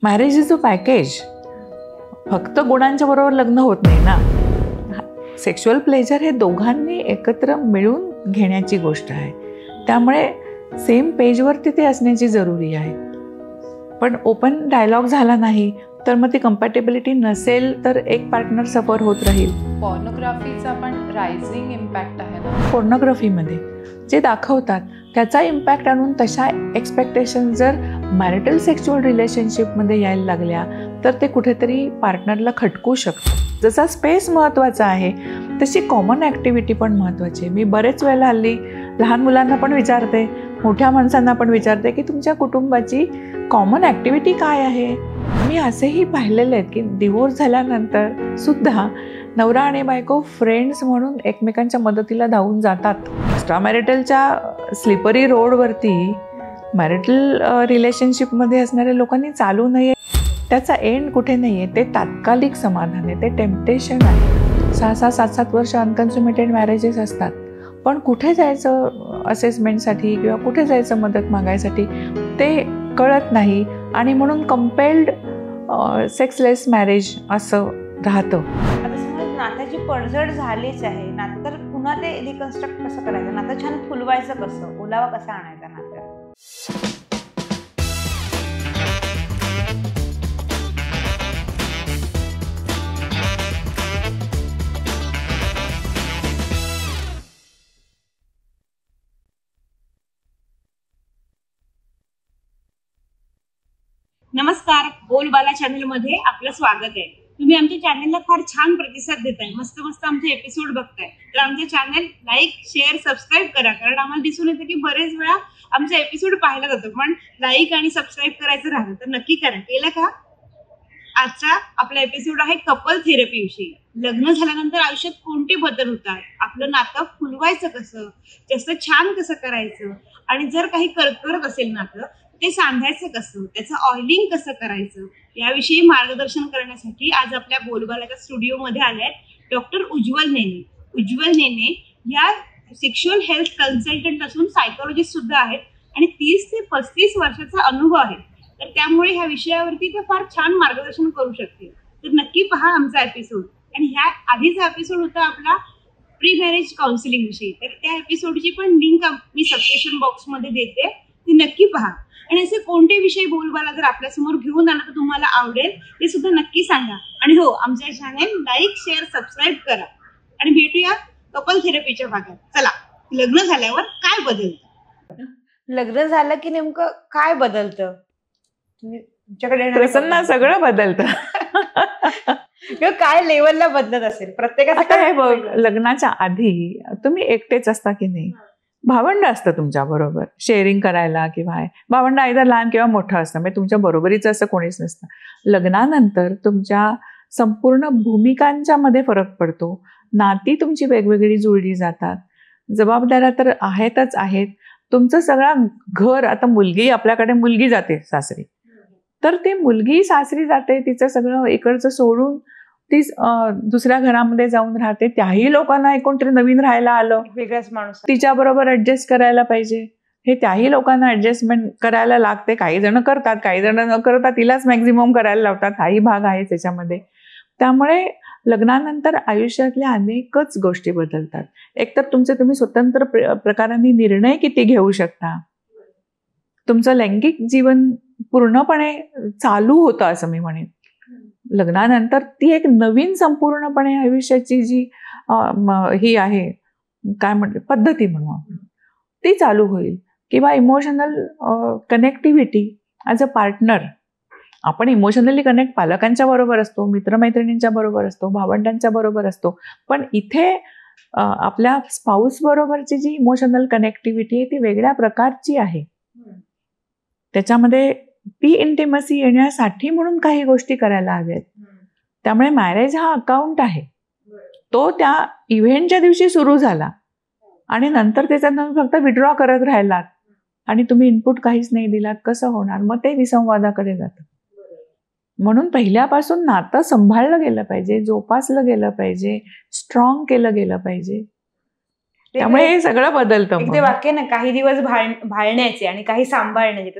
Marriage is a package. फक्त गुणांच्या बरोबर लग्न होत नाही ना. सेक्शुअल प्लेजर हे दोघांनी एकत्र मिळून घेण्याची गोष्ट आहे. त्यामुळे सेम पेजवरती ते असण्याची जरुरी आहे. पण ओपन डायलॉग झाला नाही तर मग ती कंपॅटेबिलिटी नसेल तर एक पार्टनर सफर होत राहील. पॉर्नोग्राफीचा पण रायझिंग इम्पॅक्ट आहे ना. पॉर्नोग्राफीमध्ये जे दाखवतात त्याचा इम्पॅक्ट आणून तशा एक्सपेक्टेशन जर मॅरिटल सेक्शुअल रिलेशनशिपमध्ये यायला लागल्या तर ते कुठेतरी पार्टनरला खटकू शकतं. जसा स्पेस महत्त्वाचा आहे तशी कॉमन ॲक्टिव्हिटी पण महत्त्वाची आहे. मी बरेच वेळेला हल्ली लहान मुलांना पण विचारते, मोठ्या माणसांना पण विचारते की तुमच्या कुटुंबाची कॉमन ॲक्टिव्हिटी काय आहे. मी असेही पाहिलेले आहेत की डिवोर्स झाल्यानंतर सुद्धा नवरा आणि बायको फ्रेंड्स म्हणून एकमेकांच्या मदतीला धावून जातात. एक्स्ट्रा मॅरिटलच्या स्लिपरी रोडवरती मॅरिटल रिलेशनशिपमध्ये असणाऱ्या लोकांनी चालू नये. त्याचा एंड कुठे नाही आहे, ते तात्कालिक समाधान आहे, ते टेम्पटेशन आहे. 6-6, 7-7 वर्ष अनकन्झ्युमेटेड मॅरेजेस असतात. पण कुठे जायचं असेसमेंटसाठी किंवा कुठे जायचं मदत मागायसाठी ते कळत नाही आणि म्हणून कंपेल्ड सेक्सलेस मॅरेज असं राहतं. आता समज नात्याची पडझड झालीच आहे, नातं पुन्हा ते रिकन्स्ट्रक्ट कसं करायचं, नातं छान फुलवायचं कसं, ओलावा कसा आणायचा नात्यात. नमस्कार, बोलबाला चॅनलमध्ये आपलं स्वागत आहे. तुम्ही आमच्या चॅनलला फार छान प्रतिसाद देताय, मस्त मस्त आमचे एपिसोड बघताय. तर आमचं चॅनल लाईक, शेअर, सबस्क्राईब करा. कारण आम्हाला दिसून येतं की बरेच वेळा आमचा एपिसोड पाहिला जातो पण लाईक आणि सबस्क्राईब करायचं राहिलं, तर नक्की करा. केलं का? आजचा आपला एपिसोड आहे कपल थेरपी विषयी. लग्न झाल्यानंतर आयुष्यात कोणते बदल होतात, आपलं नातं फुलवायचं कसं, जास्त छान कसं करायचं, आणि जर काही करत असेल नातं ते सांधायचं कसं, त्याचं ऑइलिंग कसं करायचं, याविषयी मार्गदर्शन करण्यासाठी आज आपल्या बोलबालाच्या स्टुडिओमध्ये आले आहेत डॉक्टर उज्ज्वल नेने. उज्ज्वल नेने या सेक्शुअल हेल्थ कन्सल्टंट असून सायकोलॉजिस्ट सुद्धा आहेत आणि 30 ते 35 वर्षाचा अनुभव आहे. तर त्यामुळे ह्या विषयावरती ते फार छान मार्गदर्शन करू शकतील. तर नक्की पहा आमचा एपिसोड. आणि ह्या आधीचा एपिसोड होता आपला प्री मॅरेज काउन्सिलिंग विषयी. तर त्या एपिसोडची पण लिंक मी सबस्क्रिप्शन बॉक्समध्ये देते, ती नक्की पहा. आणि असे कोणते विषय बोलबाला जर आपल्यासमोर घेऊन आला तर तुम्हाला आवडेल ते सुद्धा नक्की सांगा. आणि हो, आमच्या चॅनेल लाईक, शेअर, सबस्क्राईब करा. आणि भेटूया कपल थेरपीच्या भागात. चला, लग्न झाल्यावर काय बदलतं? लग्न झालं की नेमकं काय बदलतं? तुमच्याकडे प्रसन्न सगळं बदलतं. किंवा काय लेवलला बदलत असेल प्रत्येकाचं? आता हे बघ, लग्नाच्या आधी तुम्ही एकटेच असता की नाही, भावंड असतं तुमच्या बरोबर शेअरिंग करायला किंवा भावंड आयदर लहान किंवा मोठं असतं, म्हणजे तुमच्या बरोबरीचं असं कोणीच नसतं. लग्नानंतर तुमच्या संपूर्ण भूमिकांच्या मध्ये फरक पडतो. नाती तुमची वेगवेगळी जुळली जातात. जबाबदाऱ्या तर आहेतच आहेत. तुमचं सगळं घर, आता मुलगी, आपल्याकडे मुलगी जाते सासरी, तर ती मुलगी सासरी जाते, तिचं सगळं इकडचं सोडून ती दुसऱ्या घरामध्ये जाऊन राहते. त्याही लोकांना कोणतरी नवीन राहायला आलं, वेगळाच माणूस, तिच्याबरोबर ऍडजस्ट करायला पाहिजे. हे त्याही लोकांना ऍडजस्टमेंट करायला लागते. काही जण करतात, काही जण न करतात, तिलाच मॅक्झिमम करायला लावतात. हाही भाग आहे त्याच्यामध्ये. त्यामुळे लग्नानंतर आयुष्यातल्या अनेकच गोष्टी बदलतात. एकतर तुम्ही स्वतंत्र प्रकाराने निर्णय किती घेऊ शकता. तुमचं लैंगिक जीवन पूर्णपणे चालू होतं असं मी म्हणेन. लग्नानंतर ती एक नवीन संपूर्णपणे आयुष्याची जी ही आहे, काय म्हणते, पद्धती म्हणू आपण, ती चालू होईल. किंवा emotional connectivity as a partner. आपण इमोशनली कनेक्ट पालकांच्या बरोबर असतो, मित्रमैत्रिणींच्या बरोबर असतो, भावंडांच्या बरोबर असतो. पण इथे आपल्या स्पाऊस बरोबरची जी इमोशनल कनेक्टिव्हिटी आहे ती वेगळ्या प्रकारची आहे. त्याच्यामध्ये ती इंटिमसी येण्यासाठी म्हणून काही गोष्टी करायला हव्यात. त्यामुळे मॅरेज हा अकाउंट आहे. तो त्या इव्हेंटच्या दिवशी सुरू झाला आणि नंतर त्याच्यात तुम्ही फक्त विड्रॉ करत राहिलात आणि तुम्ही इनपुट काहीच नाही दिलात, कसं होणार? मग ते विसंवादाकडे जातं. म्हणून पहिल्यापासून नातं सांभाळलं गेलं पाहिजे, जोपासलं गेलं पाहिजे, स्ट्रॉंग केलं गेलं पाहिजे. त्यामुळे हे सगळं बदलतं. एक ते वाक्य ना, काही दिवस भाळण्याचे आणि काही सांभाळण्याचे, तर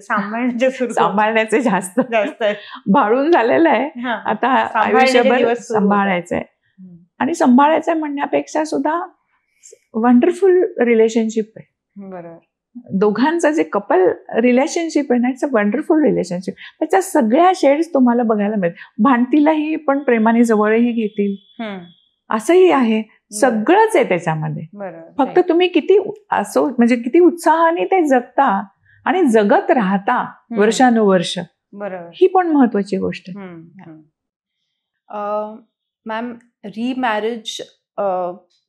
सांभाळण्याचे जास्त आहे. भाळून झालेलं आहे, आता आयुष्यभर सांभाळायचंय. आणि सांभाळायचंय म्हणण्यापेक्षा सुद्धा वंडरफुल रिलेशनशिप आहे. बरोबर. दोघांचं जे कपल रिलेशनशिप आहे ना, इट्स अ वंडरफुल रिलेशनशिप. त्याच्या सगळ्या शेड्स तुम्हाला बघायला मिळतील. भांडतीलाही पण प्रेमाने जवळही घेतील, असंही आहे. सगळंच आहे त्याच्यामध्ये. फक्त तुम्ही किती म्हणजे किती उत्साहाने ते जगता आणि जगत राहता वर्षानुवर्ष, बरोबर, ही पण महत्वाची गोष्ट आहे. मॅम, रिमॅरेज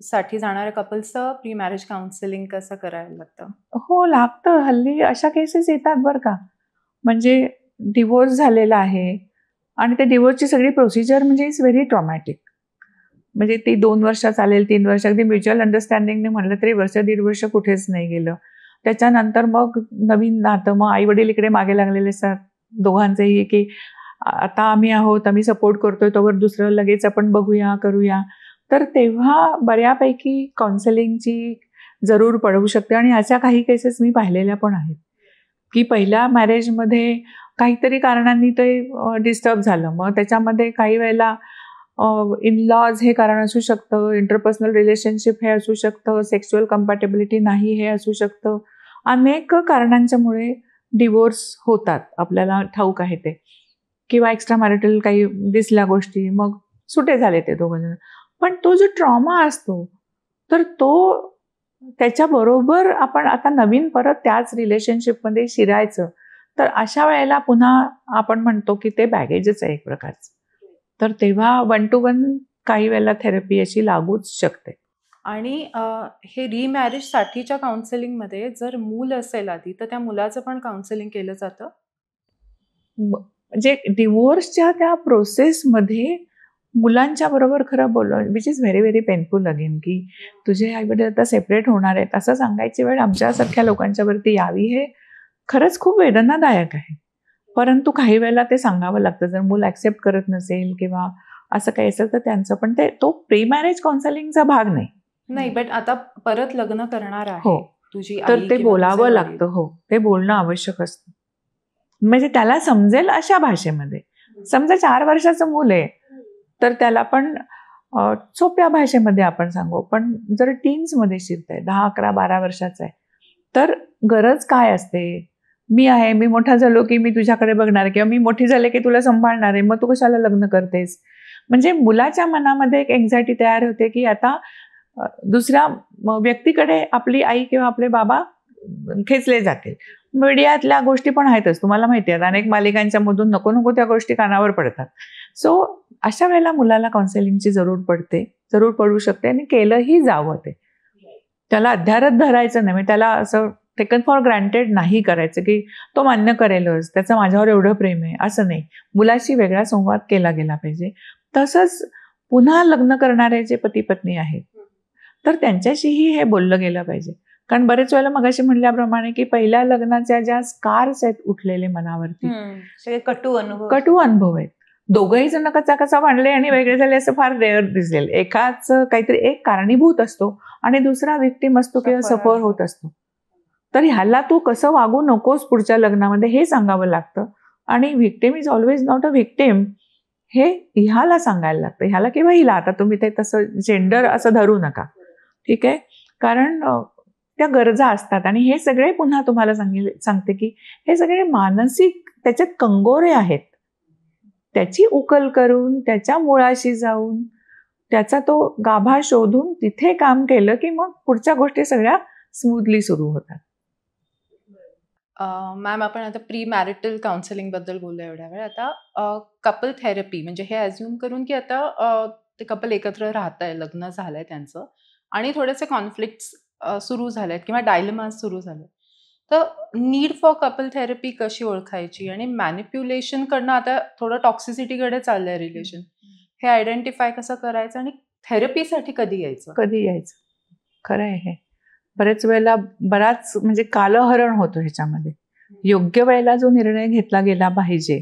साठी जाणाऱ्या कपल्सचं प्री मॅरेज काउन्सिलिंग कसं करायला लागतं? हो, लागतं. हल्ली अशा केसेस येतात बरं का. म्हणजे डिवोर्स झालेला आहे आणि त्या डिवोर्सची सगळी प्रोसिजर म्हणजे इट्स व्हेरी ट्रॉमॅटिक. म्हणजे ती 2 वर्ष चालेल, 3 वर्ष, अगदी म्युच्युअल अंडरस्टँडिंगने म्हणलं तरी वर्ष 1.5 वर्ष कुठेच नाही गेलं. त्याच्यानंतर मग नवीन नातं, मग आई वडील इकडे मागे लागलेले असतात दोघांचेही, की आता आम्ही आहोत, आम्ही सपोर्ट करतोय, तोवर दुसरं लगेच आपण बघूया, करूया. तर तेव्हा बऱ्यापैकी काउन्सिलिंगची जरूर पडू शकते. आणि अशा काही केसेस मी पाहिलेल्या पण आहेत, की पहिल्या मॅरेजमध्ये काहीतरी कारणांनी ते डिस्टर्ब झालं. मग त्याच्यामध्ये काही वेळेला इन लॉज हे कारण असू शकतं, इंटरपर्सनल रिलेशनशिप हे असू शकतं, सेक्शुअल कम्पॅटेबिलिटी नाही हे असू शकतं. अनेक कारणांच्यामुळे डिवोर्स होतात, आपल्याला ठाऊक आहे ते. किंवा एक्स्ट्रा मॅरिटल काही दिसल्या गोष्टी, मग सुटे झाले ते दोघंजण. पण तो जो ट्रॉमा असतो, तर तो त्याच्याबरोबर आपण आता नवीन परत त्याच रिलेशनशिपमध्ये शिरायचं, तर अशा वेळेला पुन्हा आपण म्हणतो की ते बॅगेजच आहे एक प्रकारचं. तर तेव्हा 1 to 1 काही वेळेला थेरपी अशी लागूच शकते. आणि हे रिमॅरेजसाठीच्या काउन्सिलिंगमध्ये जर मूल असेल आधी, तर त्या मुलाचं पण काउन्सिलिंग केलं जातं? म्हणजे डिवोर्सच्या त्या प्रोसेसमध्ये मुलांच्या बरोबर खरं बोलणं, which is very very painful again, की तुझे आईवडील आता सेपरेट होणार आहेत असं सांगायची वेळ आमच्यासारख्या लोकांच्यावरती यावी, हे खरंच खूप वेदनादायक आहे. परंतु काही वेळेला ते सांगावं लागतं. जर मूल ऍक्सेप्ट करत नसेल किंवा असं काही असेल तर त्यांचं पण तो प्री मॅरेज काउन्सिलिंगचा भाग नाही. बट आता परत लग्न करणार आहे हो, तुझी तर आई ते किंवा बोलावं तुझे लागतं. वडील. हो, ते बोलणं आवश्यक असतं. म्हणजे त्याला समजेल अशा भाषेमध्ये. समजा 4 वर्षाचं मूल आहे, तर त्याला पण सोप्या भाषेमध्ये आपण सांगू. पण जर टीन्समध्ये शिरतंय, 10, 11, 12 वर्षाचं आहे, तर गरज काय असते? मी आहे, मी मोठा झालो की मी तुझ्याकडे बघणार, किंवा मी मोठी झाले की तुला सांभाळणार आहे, मग तू कशाला लग्न करतेस? म्हणजे मुलाच्या मनामध्ये एक एन्झायटी तयार होते की आता दुसऱ्या व्यक्तीकडे आपली आई किंवा आपले बाबा खेचले जातील. मीडियातल्या गोष्टी पण आहेतच, तुम्हाला माहिती आहे, अनेक मालिकांच्या मधून नको नको त्या गोष्टी कानावर पडतात. सो अशा वेळेला मुलाला काउन्सिलिंगची जरूर पडू शकते, आणि केलंही जावं. ते त्याला अध्यारत धरायचं नाही, त्याला असं टेकन फॉर ग्रँटेड नाही करायचं की तो मान्य करेलच, त्याचं माझ्यावर एवढं प्रेम आहे, असं नाही. मुलाशी वेगळा संवाद केला गेला पाहिजे. तसंच पुन्हा लग्न करणारे जे पती पत्नी आहेत, तर त्यांच्याशीही हे बोललं गेलं पाहिजे. कारण बरेच वेळेला मगाशी म्हणल्याप्रमाणे की पहिल्या लग्नाच्या ज्या स्कार्स आहेत उठलेले मनावरती, सगळे कटू अनुभव आहेत. दोघंही जण कचा भांडले आणि वेगळे झाले असं फार रेअर दिसेल. एकाच काहीतरी एक कारणीभूत असतो आणि दुसरा विक्टिम असतो किंवा सफर होत असतो. तर ह्याला तू कसं वागू नकोस पुढच्या लग्नामध्ये हे सांगावं लागतं. आणि victim is always not a victim हे ह्याला सांगायला लागतं, ह्याला किंवा हिला. आता तुम्ही ते तसं जेंडर असं धरू नका, ठीक आहे? कारण त्या गरजा असतात, आणि हे सगळे पुन्हा तुम्हाला सांगते की हे सगळे मानसिक त्याच्यात कंगोरे आहेत. त्याची उकल करून, त्याच्या मुळाशी जाऊन, त्याचा तो गाभा शोधून तिथे काम केलं की मग पुढच्या गोष्टी सगळ्या स्मूथली सुरू होतात. मॅम, आपण आता प्री मॅरिटल काउन्सिलिंग बद्दल बोललो एवढ्या वेळ. आता कपल थेरपी म्हणजे हे अज्युम करून की आता ते कपल एकत्र राहत आहे, लग्न झालंय त्यांचं, आणि थोडेसे कॉन्फ्लिक्ट्स सुरू झालेत किंवा डायलेमास सुरू झाले, तर नीड फॉर कपल थेरपी कशी ओळखायची? आणि मॅनिप्युलेशन कडनं आता थोडं टॉक्सिसिटीकडे चाललंय रिलेशन, हे आयडेंटिफाय कसं करायचं? आणि थेरपीसाठी कधी यायचं? खरं आहे हे. बरेच वेळेला बराच म्हणजे कालहरण होतं ह्याच्यामध्ये. योग्य वेळेला जो निर्णय घेतला गेला पाहिजे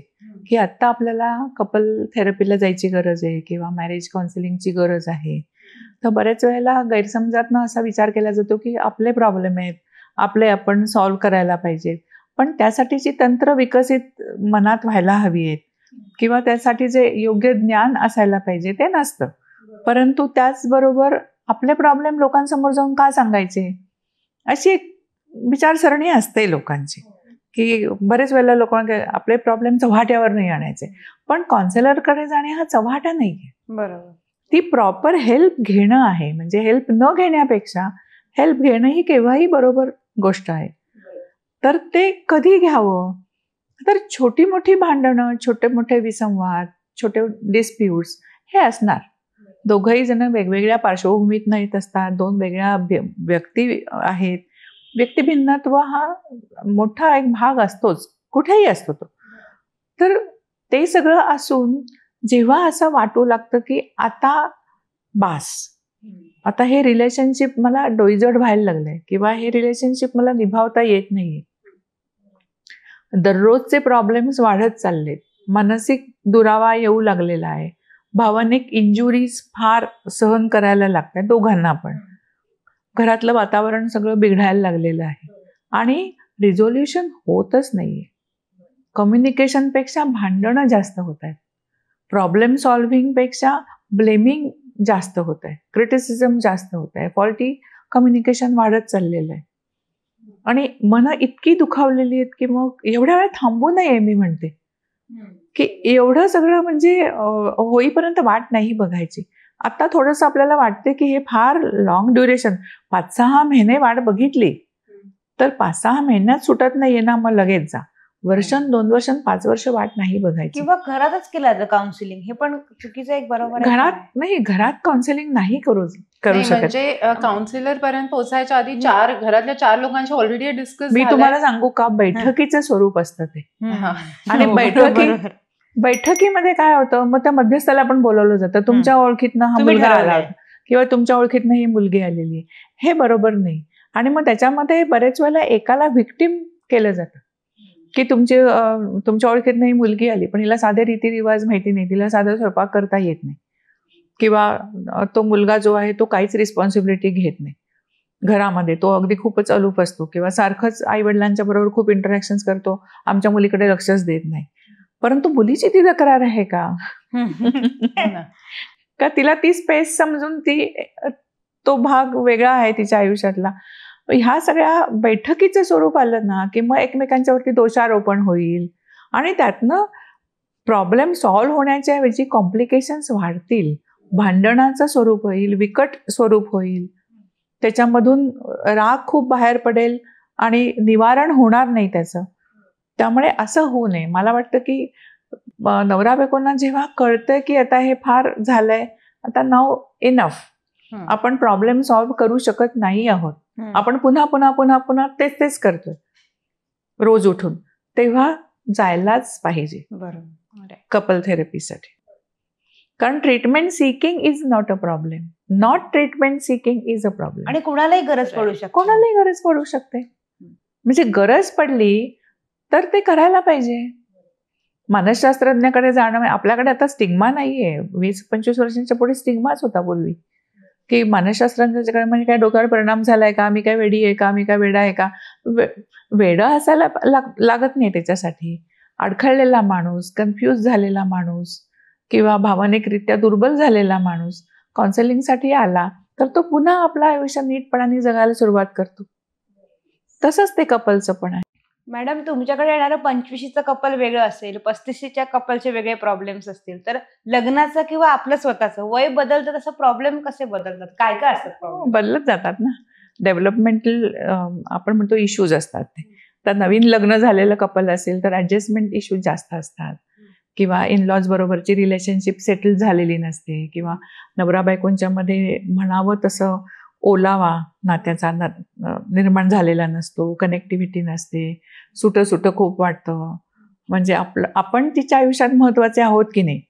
की आता आपल्याला कपल थेरपीला जायची गरज आहे किंवा मॅरेज काउन्सिलिंगची गरज आहे, तर बऱ्याच वेळेला गैरसमजातनं असा विचार केला जातो की आपले प्रॉब्लेम आहेत, आपले आपण सॉल्व्ह करायला पाहिजेत, पण त्यासाठीची तंत्र विकसित मनात व्हायला हवी आहेत किंवा त्यासाठी जे योग्य ज्ञान असायला पाहिजे ते नसतं. परंतु त्याचबरोबर आपले प्रॉब्लेम लोकांसमोर जाऊन का सांगायचे, अशी एक विचारसरणी असते लोकांची, की बरेच वेळेला लोकांना आपले प्रॉब्लेम चव्हाट्यावर नाही आणायचे. पण काउन्सिलरकडे जाणे हा चव्हाटा नाही आहे. बरोबर. ती प्रॉपर हेल्प घेणं आहे. म्हणजे हेल्प न घेण्यापेक्षा हेल्प घेणं ही केव्हाही बरोबर गोष्ट आहे. तर ते कधी घ्यावं, तर छोटी मोठी भांडणं, छोटे मोठे विसंवाद, छोटे डिस्प्यूट्स हे असणार. दोघंही जण वेगवेगळ्या पार्श्वभूमीत येत असतात, दोन वेगळ्या व्यक्ती आहेत. व्यक्तिभिन्नत्व हा मोठा एक भाग असतोच, कुठेही असतो तो. तर ते सगळं असून जेव्हा असं वाटू लागतं की आता बास, आता हे रिलेशनशिप मला डोईजड व्हायला लागलंय किंवा हे रिलेशनशिप मला निभावता येत नाहीये, दररोजचे प्रॉब्लेम्स वाढत चाललेत, मानसिक दुरावा येऊ लागलेला आहे, भावनिक इंजुरीज फार सहन करायला लागतात दोघांना पण, घरातलं वातावरण सगळं बिघडायला लागलेलं आहे आणि रिझोल्युशन होतच नाहीये. कम्युनिकेशनपेक्षा भांडणं जास्त होत आहेत, प्रॉब्लेम सॉल्व्हिंगपेक्षा ब्लेमिंग जास्त होत आहे, क्रिटिसिझम जास्त होत आहे, फॉल्टी कम्युनिकेशन वाढत चाललेलं आहे आणि मन इतकी दुखावलेली आहेत की मग एवढ्या वेळ थांबू नये. मी म्हणते की एवढं सगळं म्हणजे होईपर्यंत वाट नाही बघायची. आता थोडंसं आपल्याला वाटते की हे फार लॉंग ड्युरेशन, 5-6 महिने वाट बघितली तर 5-6 महिन्यात सुटत नाहीये ना, मग लगेच जा. 1-2 वर्ष 5 वर्ष वाट नाही बघायची. किंवा घरातच केलं जातं काउन्सिलिंग, हे पण चुकीचं एक बरोबर आहे. घरात नाही, घरात काउन्सिलिंग नाही करू शकत. म्हणजे काउन्सिलर पर्यंत पोहोचायच्या आधी घरातल्या 4 लोकांशी ऑलरेडी डिस्कस. मी तुम्हाला सांगू का, बैठकीचं स्वरूप असतं ते. आणि बैठकीमध्ये काय होतं, मग त्या मध्यस्थाला पण बोलवलं जातं, तुमच्या ओळखीतनं हा मुलगा आला किंवा तुमच्या ओळखीतनं ही मुलगी आलेली आहे, हे बरोबर नाही. आणि मग त्याच्यामध्ये बरेच वेळेला एकाला व्हिक्टिम केलं जातं की तुमच्या ओळखीतनं ही मुलगी आली पण हिला साधे रीतिरिवाज माहिती नाही, तिला साधा स्वयंपाक करता येत नाही किंवा तो मुलगा जो आहे तो काहीच रिस्पॉन्सिबिलिटी घेत नाही घरामध्ये, तो अगदी खूपच अलूप असतो किंवा सारखंच आई वडिलांच्या बरोबर खूप इंटरॅक्शन करतो, आमच्या मुलीकडे लक्षच देत नाही. परंतु मुलीची ती तक्रार आहे का का तिला ती स्पेस समजून तो भाग वेगळा आहे तिच्या आयुष्यातला. ह्या सगळ्या बैठकीचं स्वरूप आलं ना की मग एकमेकांच्यावरती दोषारोपण होईल आणि त्यातनं प्रॉब्लेम सॉल्व्ह होण्याच्या ऐवजी कॉम्प्लिकेशन्स वाढतील, भांडणाचं स्वरूप होईल, विकट स्वरूप होईल, त्याच्यामधून राग खूप बाहेर पडेल आणि निवारण होणार नाही त्याचं. त्यामुळे असं होऊ नये. मला वाटतं की नवरा बायकोंना जेव्हा कळतं की आता हे फार झालंय, आता नाव इनफ, आपण प्रॉब्लेम सॉल्व्ह करू शकत नाही आहोत, आपण पुन्हा पुन्हा पुन्हा पुन्हा तेच करतोय रोज उठून, तेव्हा जायलाच पाहिजे कपल थेरपीसाठी. कारण treatment seeking is not a problem, not treatment seeking is a problem. आणि कोणालाही गरज पडू शकते, म्हणजे गरज पडली तर ते करायला पाहिजे. मानसशास्त्रज्ञाकडे जाणं, आपल्याकडे आता स्टिग्मा नाहीये, 20-25 वर्षांच्या पुढे स्टिग्माच होता पूर्वी की मानसशास्त्रज्ञाच्याकडे म्हणजे काय डोक्यावर परिणाम झालाय का, मी काय वेडी आहे का, मी काय वेडा आहे का. वेडं असायला लागत नाही त्याच्यासाठी. अडखळलेला माणूस, कन्फ्यूज झालेला माणूस किंवा भावनिकरित्या दुर्बल झालेला माणूस काउन्सिलिंगसाठी आला तर तो पुन्हा आपलं आयुष्य नीटपणाने जगायला सुरुवात करतो. तसंच ते कपलचं पण आहे. मॅडम, तुमच्याकडे येणारं 25चं कपल वेगळं असेल, 35च्या कपलचे वेगळे प्रॉब्लेम्स असतील, तर लग्नाचं किंवा आपलं स्वतःचं वय बदलतं तसं प्रॉब्लेम कसे बदलतात, काय काय असतात? बदलत जातात ना. डेव्हलपमेंटल आपण म्हणतो इश्यूज असतात ते. तर नवीन लग्न झालेलं कपल असेल तर ऍडजस्टमेंट इश्यूज जास्त असतात किंवा इनलॉज बरोबरची रिलेशनशिप सेटल झालेली नसते किंवा नवरा बायकोंच्या मध्ये म्हणावं तसं ओलावा नात्याचा निर्माण झालेला नसतो, कनेक्टिव्हिटी नसते, सुटं खूप वाटतं. म्हणजे आपण तिच्या आयुष्यात महत्वाचे आहोत की नाही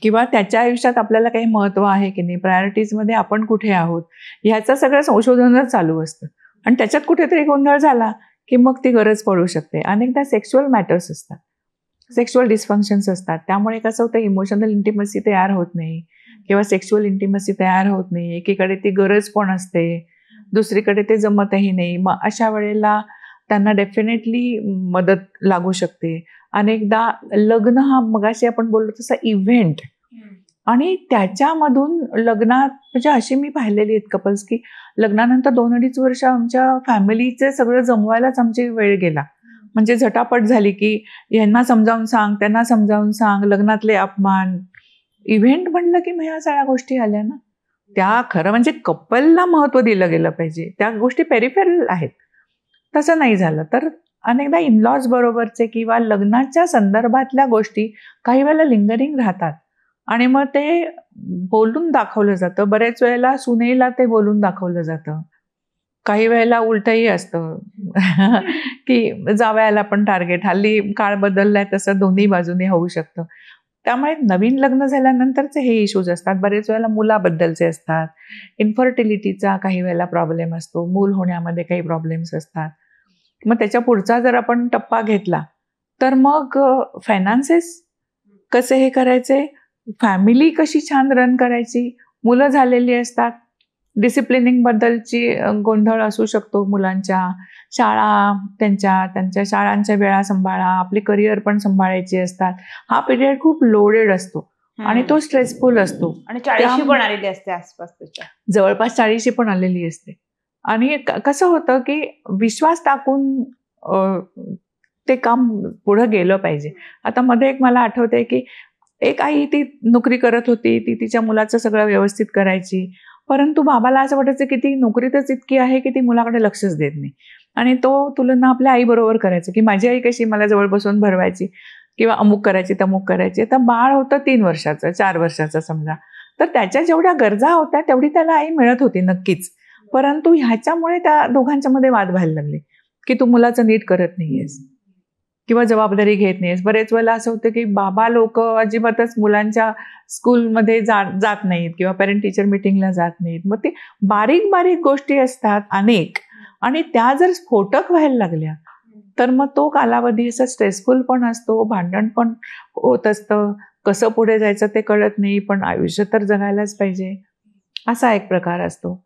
किंवा त्याच्या आयुष्यात आपल्याला काही महत्व आहे की नाही, प्रायोरिटीजमध्ये आपण कुठे आहोत, ह्याचं सगळं संशोधनच चालू असतं. आणि त्याच्यात कुठेतरी गोंधळ झाला की मग ती गरज पडू शकते. अनेकदा सेक्शुअल मॅटर्स असतात, सेक्शुअल डिस्फंक्शन्स असतात, त्यामुळे कसं होतं, इमोशनल इंटिमसी तयार होत नाही किंवा सेक्शुअल इंटिमसी तयार होत नाही, एकीकडे ती गरज पण असते, दुसरीकडे ते जमतही नाही. मग अशा वेळेला त्यांना डेफिनेटली मदत लागू शकते. अनेकदा लग्न हा मगाशी आपण बोललो तसा इव्हेंट, आणि त्याच्यामधून लग्नात म्हणजे अशी मी पाहिलेली आहेत कपल्स की लग्नानंतर 2-2.5 वर्ष आमच्या फॅमिलीचे सगळं जमवायलाच आमची वेळ गेला. म्हणजे झटापट झाली की यांना समजावून सांग, त्यांना समजावून सांग, लग्नातले अपमान. इव्हेंट म्हणलं की मग ह्या सगळ्या गोष्टी आल्या ना. त्या खरं म्हणजे कपलला महत्त्व दिलं गेलं पाहिजे, त्या गोष्टी पेरिफेरल आहेत. तसं नाही झालं तर अनेकदा इनलॉज बरोबरचे किंवा लग्नाच्या संदर्भातल्या गोष्टी काही वेळेला लिंगरिंग राहतात आणि मग ते बोलून दाखवलं जातं. बरेच वेळेला सुनेला ते बोलून दाखवलं जातं. काही वेळेला उलटही असतं की जावयाला पण टार्गेट. हल्ली काळ बदललाय तसं दोन्ही बाजूने होऊ शकतं. त्यामुळे नवीन लग्न झाल्यानंतरचे हे इश्यूज असतात. बरेच वेळेला मुलाबद्दलचे असतात, इन्फर्टिलिटीचा काही वेळेला प्रॉब्लेम असतो, मूल होण्यामध्ये काही प्रॉब्लेम्स असतात. मग त्याच्या पुढचा जर आपण टप्पा घेतला तर मग फायनान्सेस कसे हे करायचे, फॅमिली कशी छान रन करायची, मुलं झालेली असतात, डिसिप्लिनिंग बद्दलची गोंधळ असू शकतो मुलांच्या, शाळा त्यांच्या शाळांच्या वेळा सांभाळा, आपली करिअर पण सांभाळायची असतात. हा पिरियड खूप लोडेड असतो आणि तो स्ट्रेसफुल असतो. आणि 40 पण आलेली असते आसपास, त्याच्या जवळपास 40 पण आलेली असते. आणि कसं होतं की विश्वास टाकून ते काम पुढं गेलं पाहिजे. आता मध्ये एक मला आठवतंय की एक आई ती नोकरी करत होती, ती तिच्या मुलाचं सगळं व्यवस्थित करायची, परंतु बाबाला असं वाटायचं की ती नोकरीतच इतकी आहे की ती मुलाकडे लक्षच देत नाही. आणि तो तुलना आपल्या आईबरोबर करायचं की माझी आई कशी मला जवळ बसून भरवायची किंवा अमुक करायची तमुक करायची. आता बाळ होतं 3 वर्षाचं 4 वर्षाचं समजा, तर त्याच्या जेवढ्या गरजा होत्या तेवढी त्याला आई मिळत होती नक्कीच. परंतु ह्याच्यामुळे त्या दोघांच्या मध्ये वाद व्हायला लागले की तू मुलाचं नीट करत नाहीयेस किंवा जबाबदारी घेत नाहीयेस. बरेच वेळेला असं होतं की बाबा लोक अजिबातच मुलांच्या स्कूलमध्ये जात नाहीत किंवा पेरेंट टीचर मिटिंगला जात नाहीत. मग ते बारीक बारीक गोष्टी असतात अनेक, आणि त्या जर स्फोटक व्हायला लागल्या तर मग तो कालावधी असा स्ट्रेसफुल पण असतो, भांडण पण होत असतं, कसं पुढे जायचं ते कळत नाही, पण आयुष्य तर जगायलाच पाहिजे, असा एक प्रकार असतो.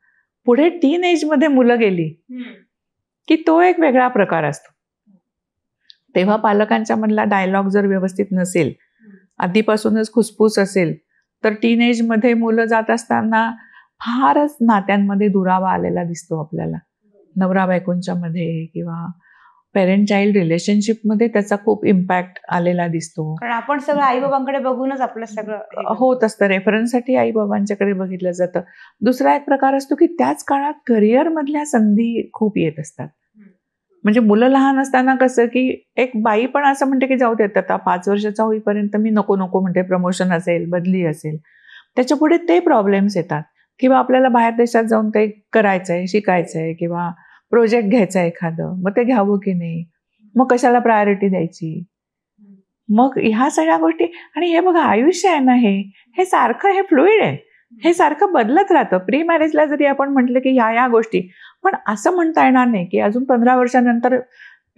पुढे टीन एजमध्ये मुलं गेली की तो एक वेगळा प्रकार असतो. तेव्हा पालकांच्या मधला डायलॉग जर व्यवस्थित नसेल, आधीपासूनच खुसफुस असेल, तर टीन एजमध्ये मुलं जात असताना फारच नात्यांमध्ये दुरावा आलेला दिसतो आपल्याला. नवरा बायकोंच्या मध्ये किंवा पेरेंट चाइल्ड रिलेशनशिपमध्ये त्याचा खूप इम्पॅक्ट आलेला दिसतो. कारण आपण सगळं आईबाबांकडे बघूनच आपलं सगळं होत असतं, रेफरन्ससाठी आईबाबांच्याकडे बघितलं जातं. दुसरा एक प्रकार असतो की त्याच काळात करिअर मधल्या संधी खूप येत असतात. म्हणजे मुलं लहान असताना कसं की एक बाई पण असं म्हणते की जाऊ देत आता 5 वर्षाचा होईपर्यंत मी नको म्हणते, प्रमोशन असेल, बदली असेल, त्याच्या पुढे ते प्रॉब्लेम्स येतात. किंवा आपल्याला बाहेर देशात जाऊन ते करायचंय, शिकायचंय किंवा प्रोजेक्ट घ्यायचा एखादं, मग ते घ्यावं की नाही, मग कशाला प्रायोरिटी द्यायची, मग ह्या सगळ्या गोष्टी. आणि हे बघा आयुष्य आहे ना, हे सारखं हे फ्लुइड आहे, हे सारखं बदलत राहतं. प्री मॅरेजला जरी आपण म्हटलं की ह्या गोष्टी, पण असं म्हणता येणार नाही की अजून 15 वर्षानंतर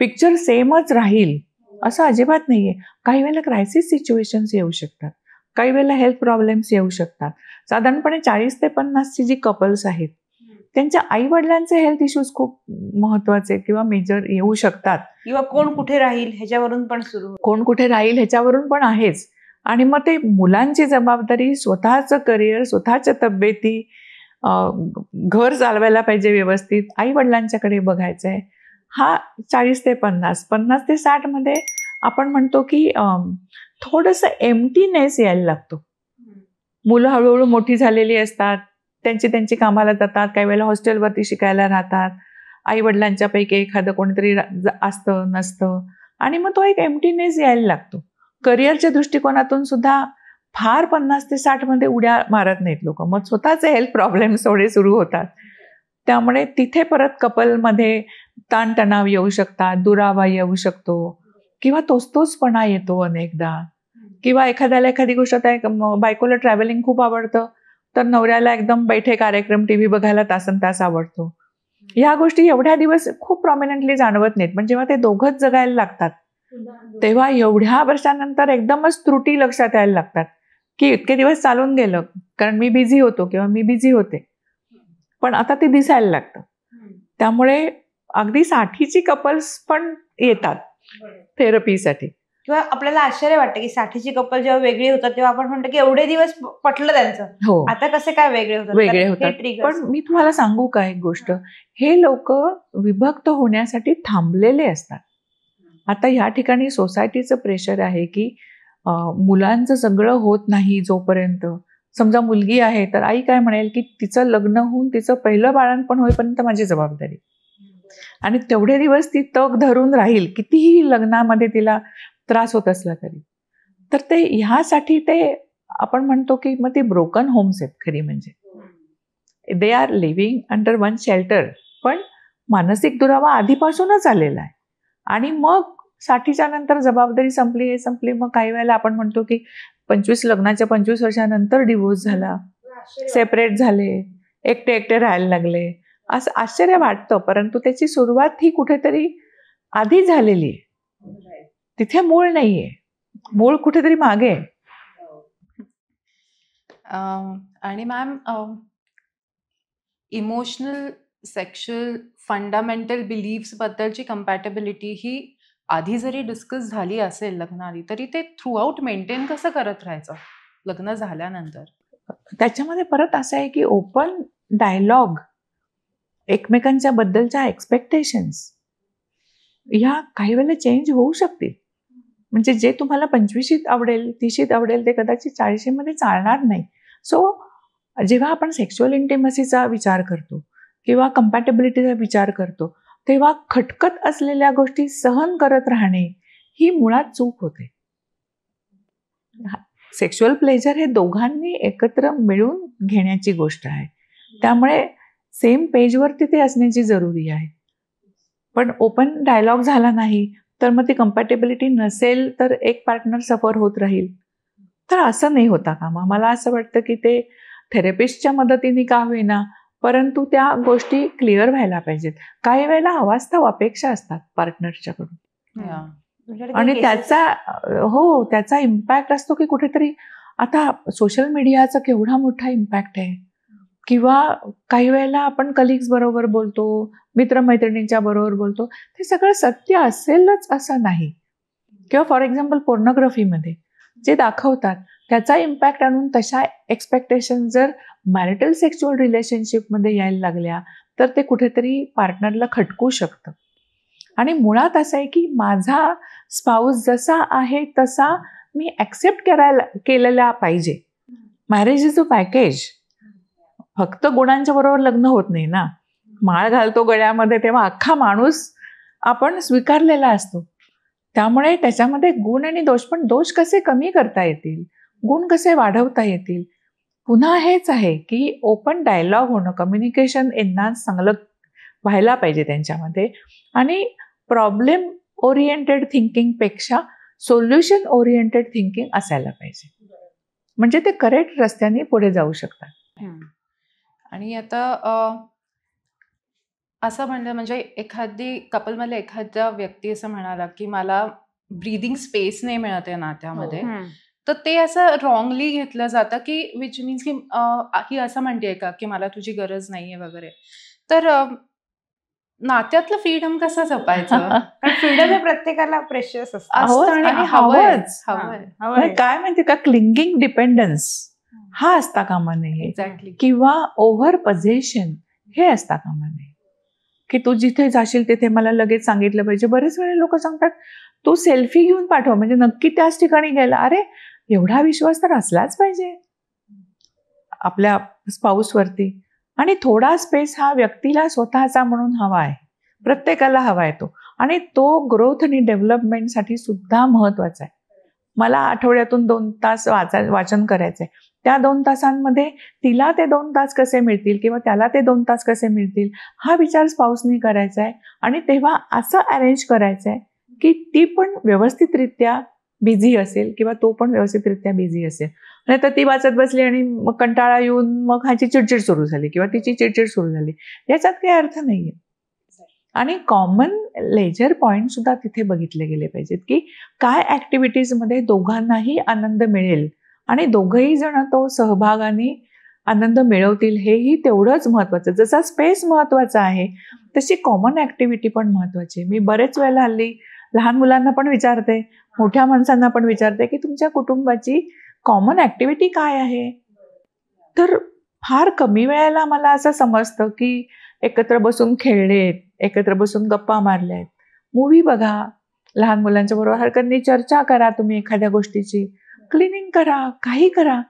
पिक्चर सेमच राहील, असं अजिबात नाहीये. काही वेळेला क्रायसिस सिच्युएशन्स येऊ शकतात, काही वेळेला हेल्थ प्रॉब्लेम्स येऊ शकतात. साधारणपणे 40 ते 50 जी कपल्स आहेत त्यांच्या आई वडिलांचे हेल्थ इश्यूज खूप महत्वाचे किंवा मेजर येऊ शकतात. किंवा कोण कुठे राहील ह्याच्यावरून पण सुरू, कोण कुठे राहील ह्याच्यावरून पण आहेच. आणि मग ते मुलांची जबाबदारी, स्वतःचं करिअर, स्वतःच्या तब्येती, घर चालवायला पाहिजे व्यवस्थित, आई वडिलांच्याकडे बघायचंय. हा 40 ते 50, 50 ते 60 मध्ये आपण म्हणतो की थोडंसं एम्प्टीनेस यायला लागतो. मुलं हळूहळू मोठी झालेली असतात, त्यांची कामाला जातात, काही वेळेला हॉस्टेलवरती शिकायला राहतात, आई वडिलांच्या पैकी एखादं कोणीतरी असतं नसतं, आणि मग तो एक एम्प्टीनेस यायला लागतो. करिअरच्या दृष्टिकोनातून सुद्धा फार 50 ते 60 मध्ये उड्या मारत नाहीत लोक, मग स्वतःचे हेल्थ प्रॉब्लेम्स थोडे सुरू होतात. त्यामुळे तिथे परत कपलमध्ये ताणतणाव येऊ शकतात, दुरावा येऊ शकतो किंवा तोचपणा येतो अनेकदा. किंवा एखाद्याला एखादी गोष्ट, बायकोला ट्रॅव्हलिंग खूप आवडतं तर नवऱ्याला एकदम बैठे कार्यक्रम टीव्ही बघायला तासनतास आवडतो. ह्या गोष्टी एवढ्या दिवस खूप प्रॉमिनंटली जाणवत नाहीत, पण जेव्हा ते दोघंच जगायला लागतात तेव्हा एवढ्या वर्षानंतर एकदमच त्रुटी लक्षात यायला लागतात की इतके दिवस चालून गेलं कारण मी बिझी होतो किंवा मी बिझी होते, पण आता ते दिसायला लागतं. त्यामुळे अगदी 60ची कपल्स पण येतात थेरपीसाठी. किंवा आपल्याला आश्चर्य वाटतं की 60ची कपल जेव्हा वेगळी होतात तेव्हा आपण म्हणतो की एवढे दिवस पटलं त्यांचं, हो, आता कसे काय वेगळे होतात? वेगळे तर हे होतात. triggers. पण मी तुम्हाला सांगू का एक गोष्ट, हे लोक विभक्त होण्यासाठी थांबलेले असतात. आता ह्या ठिकाणी सोसायटीचं प्रेशर आहे की मुलांचं सगळं होत नाही जोपर्यंत. समजा मुलगी आहे तर आई काय म्हणेल की तिचं लग्न होऊन तिचं पहिलं बाळंतपण होईपर्यंत माझी जबाबदारी, आणि तेवढे दिवस ती तग धरून राहील कितीही लग्नामध्ये तिला त्रास होत असला तरी. तर ते ह्यासाठी ते आपण म्हणतो की मग ती ब्रोकन होम्स आहेत खरी म्हणजे. They are living under one shelter, पण मानसिक दुरावा आधीपासूनच आलेला आहे. आणि मग 60च्या नंतर जबाबदारी संपली, हे संपली, मग काही वेळेला आपण म्हणतो की 25 वर्षानंतर डिवोर्स झाला, सेपरेट झाले, एकटे एकटे राहायला लागले, असं आश्चर्य वाटतं. परंतु त्याची सुरुवात ही कुठेतरी आधी झालेली आहे, तिथे मूळ नाहीये, मूळ कुठेतरी मागे आहे. आणि ma'am, emotional sexual fundamental beliefs बद्दलची कम्पॅटेबिलिटी ही आधी जरी डिस्कस झाली असेल लग्नाआधी, तरी ते थ्रूआउट मेंटेन कसं करत राहायचं लग्न झाल्यानंतर? त्याच्यामध्ये परत असं आहे की ओपन डायलॉग, एकमेकांच्या बद्दलच्या एक्सपेक्टेशन्स ह्या काही वेळेला चेंज होऊ शकतील. म्हणजे जे तुम्हाला 25शीत आवडेल, 30शीत आवडेल, ते कदाचित 40शीमध्ये चालणार नाही. सो जेव्हा आपण सेक्शुअल इंटिमसीचा विचार करतो किंवा कम्पॅटेबिलिटीचा विचार करतो, तेव्हा खटकत असलेल्या गोष्टी सहन करत राहणे ही मुळात चूक होते. सेक्शुअल प्लेजर हे दोघांनी एकत्र मिळून घेण्याची गोष्ट आहे. त्यामुळे सेम पेजवरती ते असण्याची जरुरी आहे. पण ओपन डायलॉग झाला नाही तर मग ती कम्पॅटेबिलिटी नसेल तर एक पार्टनर सफर होत राहील. तर असं नाही होता कामा. मला असं वाटतं की ते थेरपिस्टच्या मदतीने का होईना, परंतु त्या गोष्टी क्लिअर व्हायला पाहिजेत. काही वेळेला अवास्तव अपेक्षा असतात पार्टनरच्याकडून, आणि त्याचा इम्पॅक्ट असतो की कुठेतरी आता सोशल मीडियाचा केवढा मोठा इम्पॅक्ट आहे. किंवा काही वेळेला आपण कलिग्स बरोबर बोलतो, मित्रमैत्रिणींच्या बरोबर बोलतो, ते सगळं सत्य असेलच असं नाही. किंवा फॉर एक्झाम्पल पोर्नोग्राफीमध्ये जे दाखवतात त्याचा इम्पॅक्ट आणून तशा एक्सपेक्टेशन जर मॅरिटल सेक्शुअल रिलेशनशिपमध्ये यायला लागल्या तर ते कुठेतरी पार्टनरला खटकू शकतं. आणि मुळात असं आहे की माझा स्पाऊस जसा आहे तसा मी ॲक्सेप्ट केलेला पाहिजे. Marriage is a package. फक्त गुणांच्या बरोबर लग्न होत नाही ना. माळ घालतो गळ्यामध्ये तेव्हा अख्खा माणूस आपण स्वीकारलेला असतो. त्यामुळे त्याच्यामध्ये गुण आणि दोष, पण दोष कसे कमी करता येतील, गुण कसे वाढवता येतील, पुन्हा हेच आहे की ओपन डायलॉग होणं, कम्युनिकेशन एन्हान्स चांगलं व्हायला पाहिजे त्यांच्यामध्ये. आणि प्रॉब्लेम ओरिएंटेड थिंकिंगपेक्षा सोल्युशन ओरिएंटेड थिंकिंग असायला पाहिजे, म्हणजे ते करेक्ट रस्त्याने पुढे जाऊ शकतात. आणि आता असं म्हणलं म्हणजे एखादी कपलमध्ये एखादा व्यक्ती असं म्हणाला की मला ब्रीदिंग स्पेस नाही मिळत आहे नात्यामध्ये, तर ते असं रॉंगली घेतलं जातं की विच मीन्स की ही असं म्हणते का की मला तुझी गरज नाहीये वगैरे. तर नात्यातलं फ्रीडम कसं जपायचं? कारण फ्रीडम हे प्रत्येकाला प्रेशियस असतं असतं आणि हवंच. काय माहिती का, क्लिंगिंग डिपेंडन्स हा असता कामा नये. एक्झॅक्टली. किंवा ओव्हर पजेशन हे असता कामा नये की तू जिथे जाशील तिथे मला लगेच सांगितलं पाहिजे. बरेच वेळे लोक सांगतात तू सेल्फी घेऊन पाठव म्हणजे नक्की त्याच ठिकाणी गेला. अरे एवढा विश्वास तर असलाच पाहिजे आपल्या स्पाऊसवरती. आणि थोडा स्पेस हा व्यक्तीला स्वतःचा म्हणून हवा आहे, प्रत्येकाला हवा आहे तो. आणि तो ग्रोथ आणि डेव्हलपमेंटसाठी सुद्धा महत्वाचा आहे. मला आठवड्यातून 2 तास वाचन करायचंय, त्या 2 तासांमध्ये तिला ते 2 तास कसे मिळतील किंवा त्याला ते 2 तास कसे मिळतील हा विचार स्पाऊसनी करायचा आहे. आणि तेव्हा असं अरेंज करायचं आहे की ती पण व्यवस्थितरित्या बिझी असेल किंवा तो पण व्यवस्थितरित्या बिझी असेल. नाही तर ती वाचत बसली आणि मग कंटाळा येऊन मग ह्याची चिडचिड सुरू झाली किंवा तिची चिडचिड सुरू झाली, याच्यात काही अर्थ नाहीये. आणि कॉमन लेजर पॉईंट सुद्धा तिथे बघितले गेले पाहिजेत की काय ऍक्टिव्हिटीजमध्ये दोघांनाही आनंद मिळेल आणि दोघंही जण तो सहभागाने आनंद मिळवतील हेही तेवढंच महत्वाचं. जसा स्पेस महत्वाचा आहे तशी कॉमन ऍक्टिव्हिटी पण महत्वाची. मी बरेच वेळेला हल्ली लहान मुलांना पण विचारते, मोठ्या माणसांना पण विचारते की तुमच्या कुटुंबाची कॉमन ऍक्टिव्हिटी काय आहे. तर फार कमी वेळेला मला असं समजतं की एकत्र बसून खेळलेत, एकत्र बसून गप्पा मारल्यात, मूव्ही बघा, लहान मुलांच्या बरोबर हरकत चर्चा करा, तुम्ही एखाद्या गोष्टीची क्लिनिंग करा, काही करा.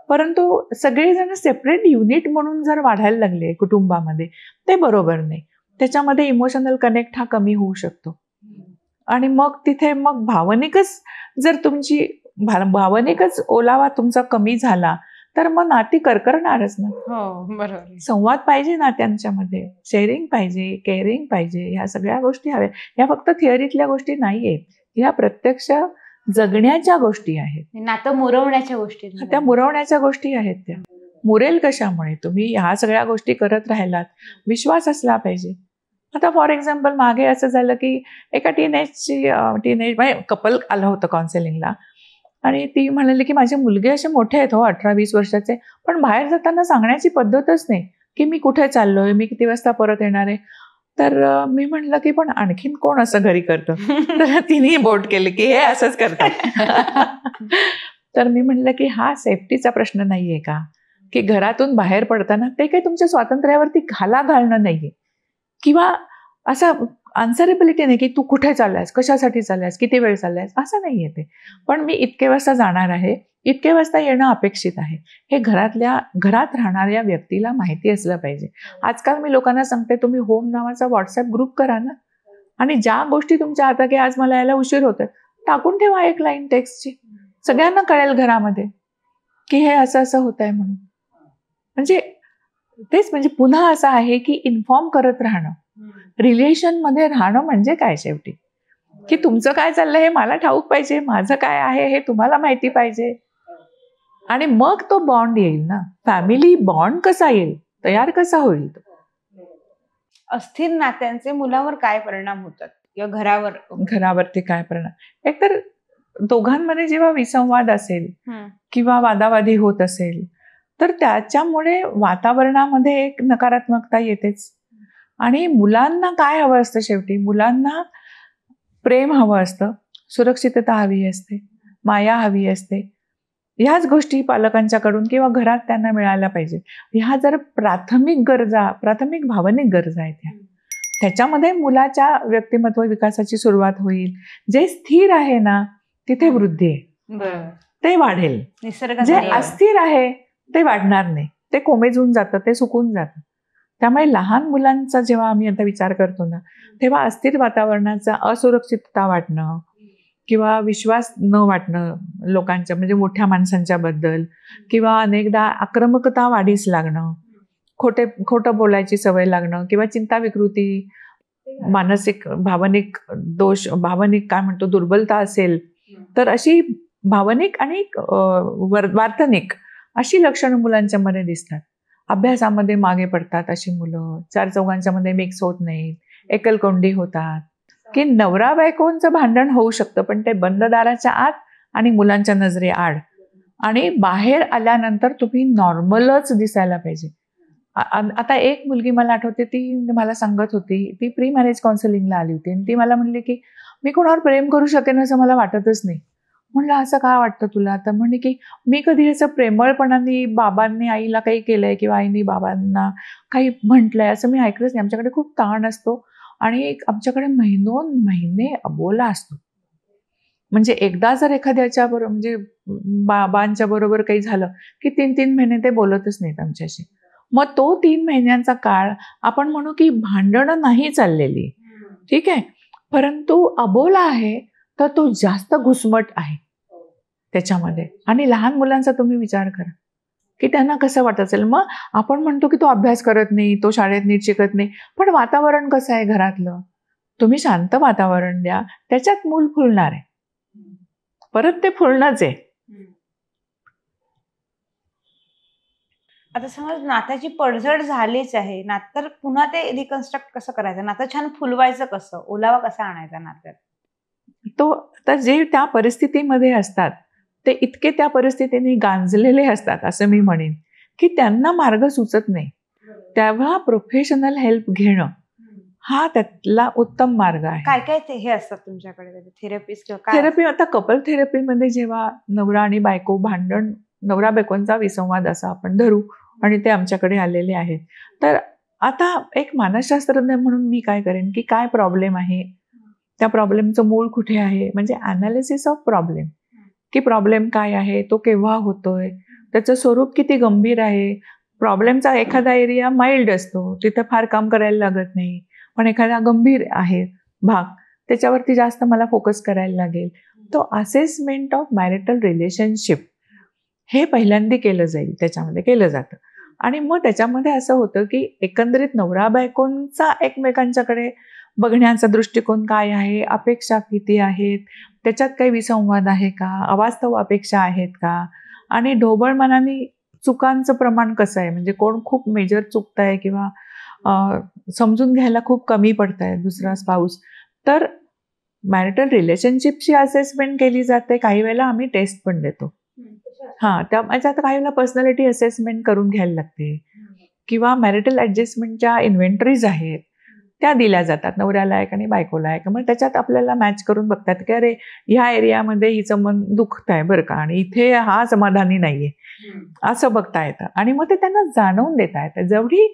परंतु सगळेजण सेपरेट युनिट म्हणून जर वाढायला लागले कुटुंबामध्ये ते बरोबर नाही. त्याच्यामध्ये इमोशनल कनेक्ट हा कमी होऊ शकतो आणि मग तिथे मग जर तुमची भावनिकच ओलावा तुमचा कमी झाला तर मग नाती करकरणारच ना. हो बरोबर. संवाद पाहिजे नात्यांच्यामध्ये, शेअरिंग पाहिजे, केअरिंग पाहिजे, ह्या सगळ्या गोष्टी हव्या. ह्या फक्त थिअरीतल्या गोष्टी नाहीयेत, ह्या प्रत्यक्ष जगण्याच्या गोष्टी आहेत. नातं मुरवण्याच्या गोष्टी, त्या मुरवण्याच्या गोष्टी आहेत. त्या मुरेल कशामुळे? तुम्ही ह्या सगळ्या गोष्टी करत राहिलात, विश्वास असला पाहिजे. आता फॉर एक्झाम्पल मागे असं झालं की एका टीनेज म्हणजे कपल आलं होतं काउन्सिलिंगला आणि ती म्हणाली की माझे मुलगे असे मोठे आहेत, 18-20 वर्षाचे, पण बाहेर जाताना सांगण्याची पद्धतच नाही की मी कुठे चाललोय, मी किती वाजता परत येणार आहे. तर मी म्हणलं की पण आणखीन कोण असं घरी करतं? तर तिने बोट केले की हे असंच करतात. तर मी म्हणलं की हा सेफ्टीचा प्रश्न नाहीये का, की घरातून बाहेर पडताना ते काही तुमच्या स्वातंत्र्यावरती घालणं नाहीये किंवा असा आन्सरेबिलिटी नाही की तू कुठे चाललायस, कशासाठी चाललायस, किती वेळ चाललायस, असं नाहीये ते. पण मी इतके वाजता जाणार आहे, इतके वाजता येणं अपेक्षित आहे, हे घरात राहणाऱ्या व्यक्तीला माहिती असलं पाहिजे. आजकाल मी लोकांना सांगते तुम्ही होम नावाचा व्हॉट्सअप ग्रुप करा ना आणि ज्या गोष्टी तुमच्या आता की आज मला यायला उशीर होतोय टाकून ठेवा एक लाईन टेक्स्टची, सगळ्यांना कळेल घरामध्ये की हे असं असं होत आहे म्हणून. म्हणजे तेच म्हणजे पुन्हा असं आहे की इन्फॉर्म करत राहणं. रिलेशन मध्ये राहणं म्हणजे काय शेवटी की तुमचं काय चाललंय हे मला ठाऊक पाहिजे, माझं काय आहे हे तुम्हाला माहिती पाहिजे आणि मग तो बॉन्ड येईल ना. फॅमिली बॉन्ड कसा येईल, तयार कसा होईल? अस्थिर नात्यांचे मुलावर काय परिणाम होतात किंवा घरावरती काय परिणाम? एकतर दोघांमध्ये जेव्हा विसंवाद असेल किंवा वादावादी होत असेल तर त्याच्यामुळे वातावरणामध्ये एक नकारात्मकता येतेच. आणि मुलांना काय हवं असतं शेवटी? मुलांना प्रेम हवं असतं, सुरक्षितता हवी असते, माया हवी असते. ह्याच गोष्टी पालकांच्याकडून किंवा घरात त्यांना मिळायला पाहिजे. ह्या जर प्राथमिक भावनिक गरजा आहेत त्याच्यामध्ये मुलाच्या व्यक्तिमत्व विकासाची सुरुवात होईल. जे स्थिर आहे ना तिथे वृद्धी आहे, ते वाढेल. जे अस्थिर आहे ते वाढणार नाही, ते कोमेजून जातं, ते सुकून जातं. त्यामुळे लहान मुलांचा जेव्हा आम्ही आता विचार करतो ना तेव्हा अस्थिर वातावरणाचा असुरक्षितता वाटणं किंवा विश्वास न वाटणं लोकांच्या म्हणजे मोठ्या माणसांच्या बद्दल किंवा अनेकदा आक्रमकता वाढीस लागणं, खोटं बोलायची सवय लागणं किंवा चिंता विकृती, मानसिक भावनिक दोष, भावनिक काय म्हणतो दुर्बलता असेल तर अशी भावनिक आणि वार्तनिक अशी लक्षणं मुलांच्या मध्ये दिसतात. अभ्यासामध्ये मागे पडतात अशी मुलं, 4-4 मध्ये मिक्स होत नाहीत, एकलकोंडी होतात, की नवरा बायकोंचं भांडण होऊ शकतं पण ते बंद दाराच्या आत आणि मुलांच्या नजरे आड, आणि बाहेर आल्यानंतर तुम्ही नॉर्मलच दिसायला पाहिजे. आता एक मुलगी मला आठवते, ती मला सांगत होती, ती प्री मॅरेज काउन्सिलिंगला आली होती आणि ती मला म्हणली की मी कोणावर प्रेम करू शकेन असं मला वाटतच नाही. म्हणलं असं का वाटतं तुला? तर म्हणे की मी कधी असं प्रेमळपणाने बाबांनी आईला काही केलंय किंवा आईने बाबांना काही म्हटलंय असं मी ऐकलंच नाही. आमच्याकडे खूप ताण असतो आणि आमच्याकडे महिने अबोला असतो. म्हणजे एकदा जर एखाद्याच्या बरोबर म्हणजे बाबांच्या बरोबर काही झालं की 3 महिने ते बोलतच नाहीत आमच्याशी. मग तो 3 महिन्यांचा काळ आपण म्हणू की भांडणं नाही चाललेली, ठीक आहे, परंतु अबोला आहे तर तो जास्त घुसमट आहे त्याच्यामध्ये. आणि लहान मुलांचा तुम्ही विचार करा की त्यांना कसं वाटत असेल. मग आपण म्हणतो की तो अभ्यास करत नाही, तो शाळेत नीट शिकत नाही, पण वातावरण कसं आहे घरातलं? तुम्ही शांत वातावरण द्या, त्याच्यात मूल फुलणार आहे, परत ते फुलणंच आहे. आता समज नात्याची पडझड झालीच आहे, नातं पुन्हा ते रिकन्स्ट्रक्ट कसं करायचं? नातं छान फुलवायचं कसं? ओलावा कसा आणायचा नात्यात? तो आता जे त्या परिस्थितीमध्ये असतात ते इतके त्या परिस्थितीने गांजलेले असतात असं मी म्हणेन, की त्यांना मार्ग सुचत नाही. तेव्हा प्रोफेशनल हेल्प घेणं हा त्यातला उत्तम मार्ग आहे. काय काय हे असतात तुमच्याकडे थेरपिस्ट किंवा काय थेरपी, आता कपल थेरपीमध्ये जेव्हा नवरा आणि बायको भांडण, नवरा बायकोंचा विसंवाद असा आपण धरू, आणि ते आमच्याकडे आलेले आहेत, तर आता एक मानसशास्त्रज्ञ म्हणून मी काय करेन की काय प्रॉब्लेम आहे, त्या प्रॉब्लेमचं मूळ कुठे आहे, म्हणजे अनालिसिस ऑफ प्रॉब्लेम, की प्रॉब्लेम काय आहे, तो केव्हा होतोय, त्याचं स्वरूप किती गंभीर आहे. प्रॉब्लेमचा एखादा एरिया माइल्ड असतो, तिथं फार काम करायला लागत नाही, पण एखादा गंभीर आहे भाग, त्याच्यावरती जास्त मला फोकस करायला लागेल. तो असेसमेंट ऑफ मॅरिटल रिलेशनशिप हे पहिल्यांदा केलं जाईल, त्याच्यामध्ये केलं जातं. आणि मग त्याच्यामध्ये असं होतं की एकंदरीत नवरा बायकोंचा एकमेकांच्याकडे बघण्याचा दृष्टिकोन काय आहे, अपेक्षा किती आहेत, त्याच्यात काही विसंवाद आहे का, अवास्तव अपेक्षा आहेत का, आणि ढोबळ मनाने चुकांचं प्रमाण कसं आहे, म्हणजे कोण खूप मेजर चुकताय किंवा समजून घ्यायला खूप कमी पडताय दुसरा स्पाऊस. तर मॅरिटल रिलेशनशिपची असेसमेंट केली जाते. काही वेळेला आम्ही टेस्ट पण देतो. त्यामध्ये आता काही वेळेला पर्सनॅलिटी असेसमेंट करून घ्यायला लागते, किंवा मॅरिटल ऍडजस्टमेंटच्या इन्व्हेंटरीज आहेत त्या दिल्या जातात, नवऱ्याला एक आणि बायकोला एक. मग त्याच्यात आपल्याला मॅच करून बघतात की अरे ह्या एरियामध्ये हिचं मन दुखत आहे बरं का, आणि इथे हा समाधानी नाहीये, असं बघता येतं. आणि मग ते त्यांना जाणवून देता येतं. जेवढी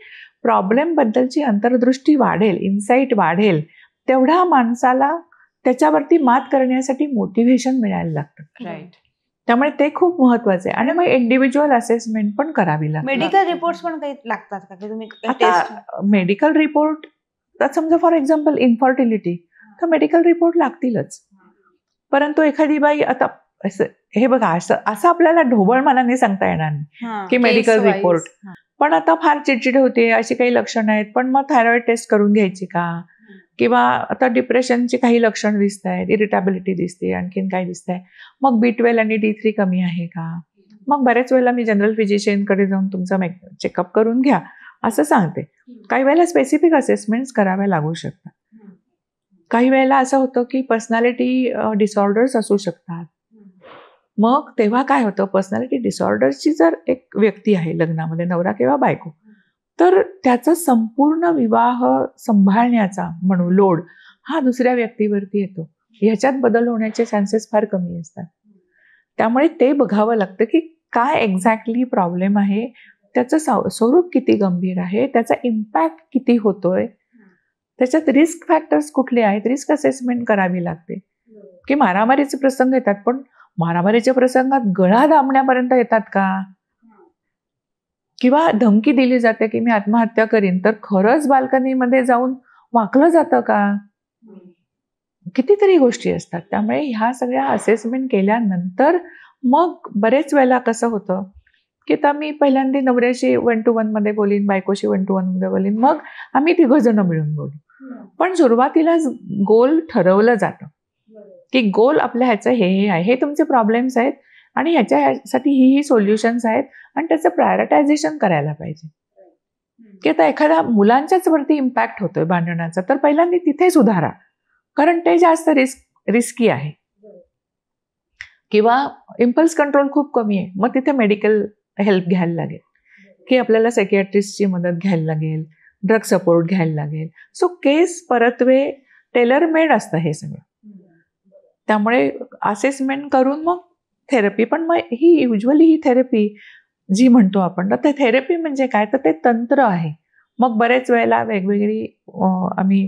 प्रॉब्लेम बद्दलची अंतर्दृष्टी वाढेल, इन्साईट वाढेल, तेवढा माणसाला त्याच्यावरती मात करण्यासाठी मोटिव्हेशन मिळायला लागतं. राईट. त्यामुळे ते खूप महत्वाचं आहे. आणि मग इंडिव्हिज्युअल असेसमेंट पण करावी लागते. मेडिकल रिपोर्ट्स पण काही लागतात का, की तुम्ही आता मेडिकल रिपोर्ट, समजा फॉर एक्झाम्पल इन्फर्टिलिटी, तर मेडिकल रिपोर्ट लागतीलच. परंतु एखादी बाई, आता हे बघा, असं आपल्याला ढोबळ मनाने सांगता येणार नाही की मेडिकल रिपोर्ट, पण आता फार चिडचिड होते, अशी काही लक्षणं आहेत, पण मग थायरॉइड टेस्ट करून घ्यायची का, किंवा आता डिप्रेशनची काही लक्षणं दिसत आहेत, इरिटेबिलिटी दिसते, आणखीन काय दिसतंय, मग B12 आणि D3 कमी आहे का, मग बऱ्याच वेळेला मी जनरल फिजिशियनकडे जाऊन तुमचा चेकअप करून घ्या असं सांगते. काही वेळेला स्पेसिफिक असेसमेंट्स कराव्या लागू शकतात. काही वेळेला असं होतं की पर्सनॅलिटी डिसऑर्डर्स असू शकतात. मग तेव्हा काय होतं, पर्सनॅलिटी डिसऑर्डर्सची जर एक व्यक्ती आहे लग्नामध्ये, नवरा किंवा बायको, तर त्याचा संपूर्ण विवाह सांभाळण्याचा म्हणू लोड हा दुसऱ्या व्यक्तीवरती येतो. ह्याच्यात बदल होण्याचे चान्सेस फार कमी असतात. त्यामुळे ते बघावं लागतं की काय एक्झॅक्टली प्रॉब्लेम आहे, त्याचं स्वरूप किती गंभीर आहे, त्याचा इम्पॅक्ट किती होतोय, त्याच्यात रिस्क फॅक्टर्स कुठले आहेत, रिस्क असेसमेंट करावी लागते. की मारामारीचे प्रसंग येतात, पण मारामारीच्या प्रसंगात गळा दाबण्यापर्यंत येतात का, किंवा धमकी दिली जाते की मी आत्महत्या करीन, तर खरंच बाल्कनीमध्ये जाऊन वाकलं जातं का, कितीतरी गोष्टी असतात. त्यामुळे ह्या सगळ्या असेसमेंट केल्यानंतर मग बरेच वेळेला कसं होतं की आता मी पहिल्यांदा नवऱ्याशी 1 to 1 मध्ये बोलीन, बायकोशी 1 to 1 मध्ये बोलीन, मग आम्ही 3 जण मिळून बोलू. पण सुरुवातीलाच गोल ठरवलं जातं की गोल आपल्या ह्याचं हे आहे, हे तुमचे प्रॉब्लेम्स आहेत आणि ह्याच्यासाठी ही सोल्युशन्स आहेत, आणि त्याचं प्रायोरिटायझेशन करायला पाहिजे. की आता एखाद्या मुलांच्याच वरती इम्पॅक्ट होतोय भांडणाचा, तर पहिल्यांदा तिथे सुधारा, कारण ते जास्त रिस्की आहे. किंवा इम्पल्स कंट्रोल खूप कमी आहे, मग तिथे मेडिकल हेल्प घ्यायला लागेल, की आपल्याला सायकियाट्रिस्टची मदत घ्यायला लागेल, ड्रग सपोर्ट घ्यायला लागेल. सो केस परत्वे टेलर मेड असतं हे सगळं. त्यामुळे असेसमेंट करून मग थेरपी. पण मग ही थेरपी जी म्हणतो आपण, तर ते थेरपी म्हणजे काय, तर ते तंत्र आहे. मग बरेच वेळेला वेगवेगळी आम्ही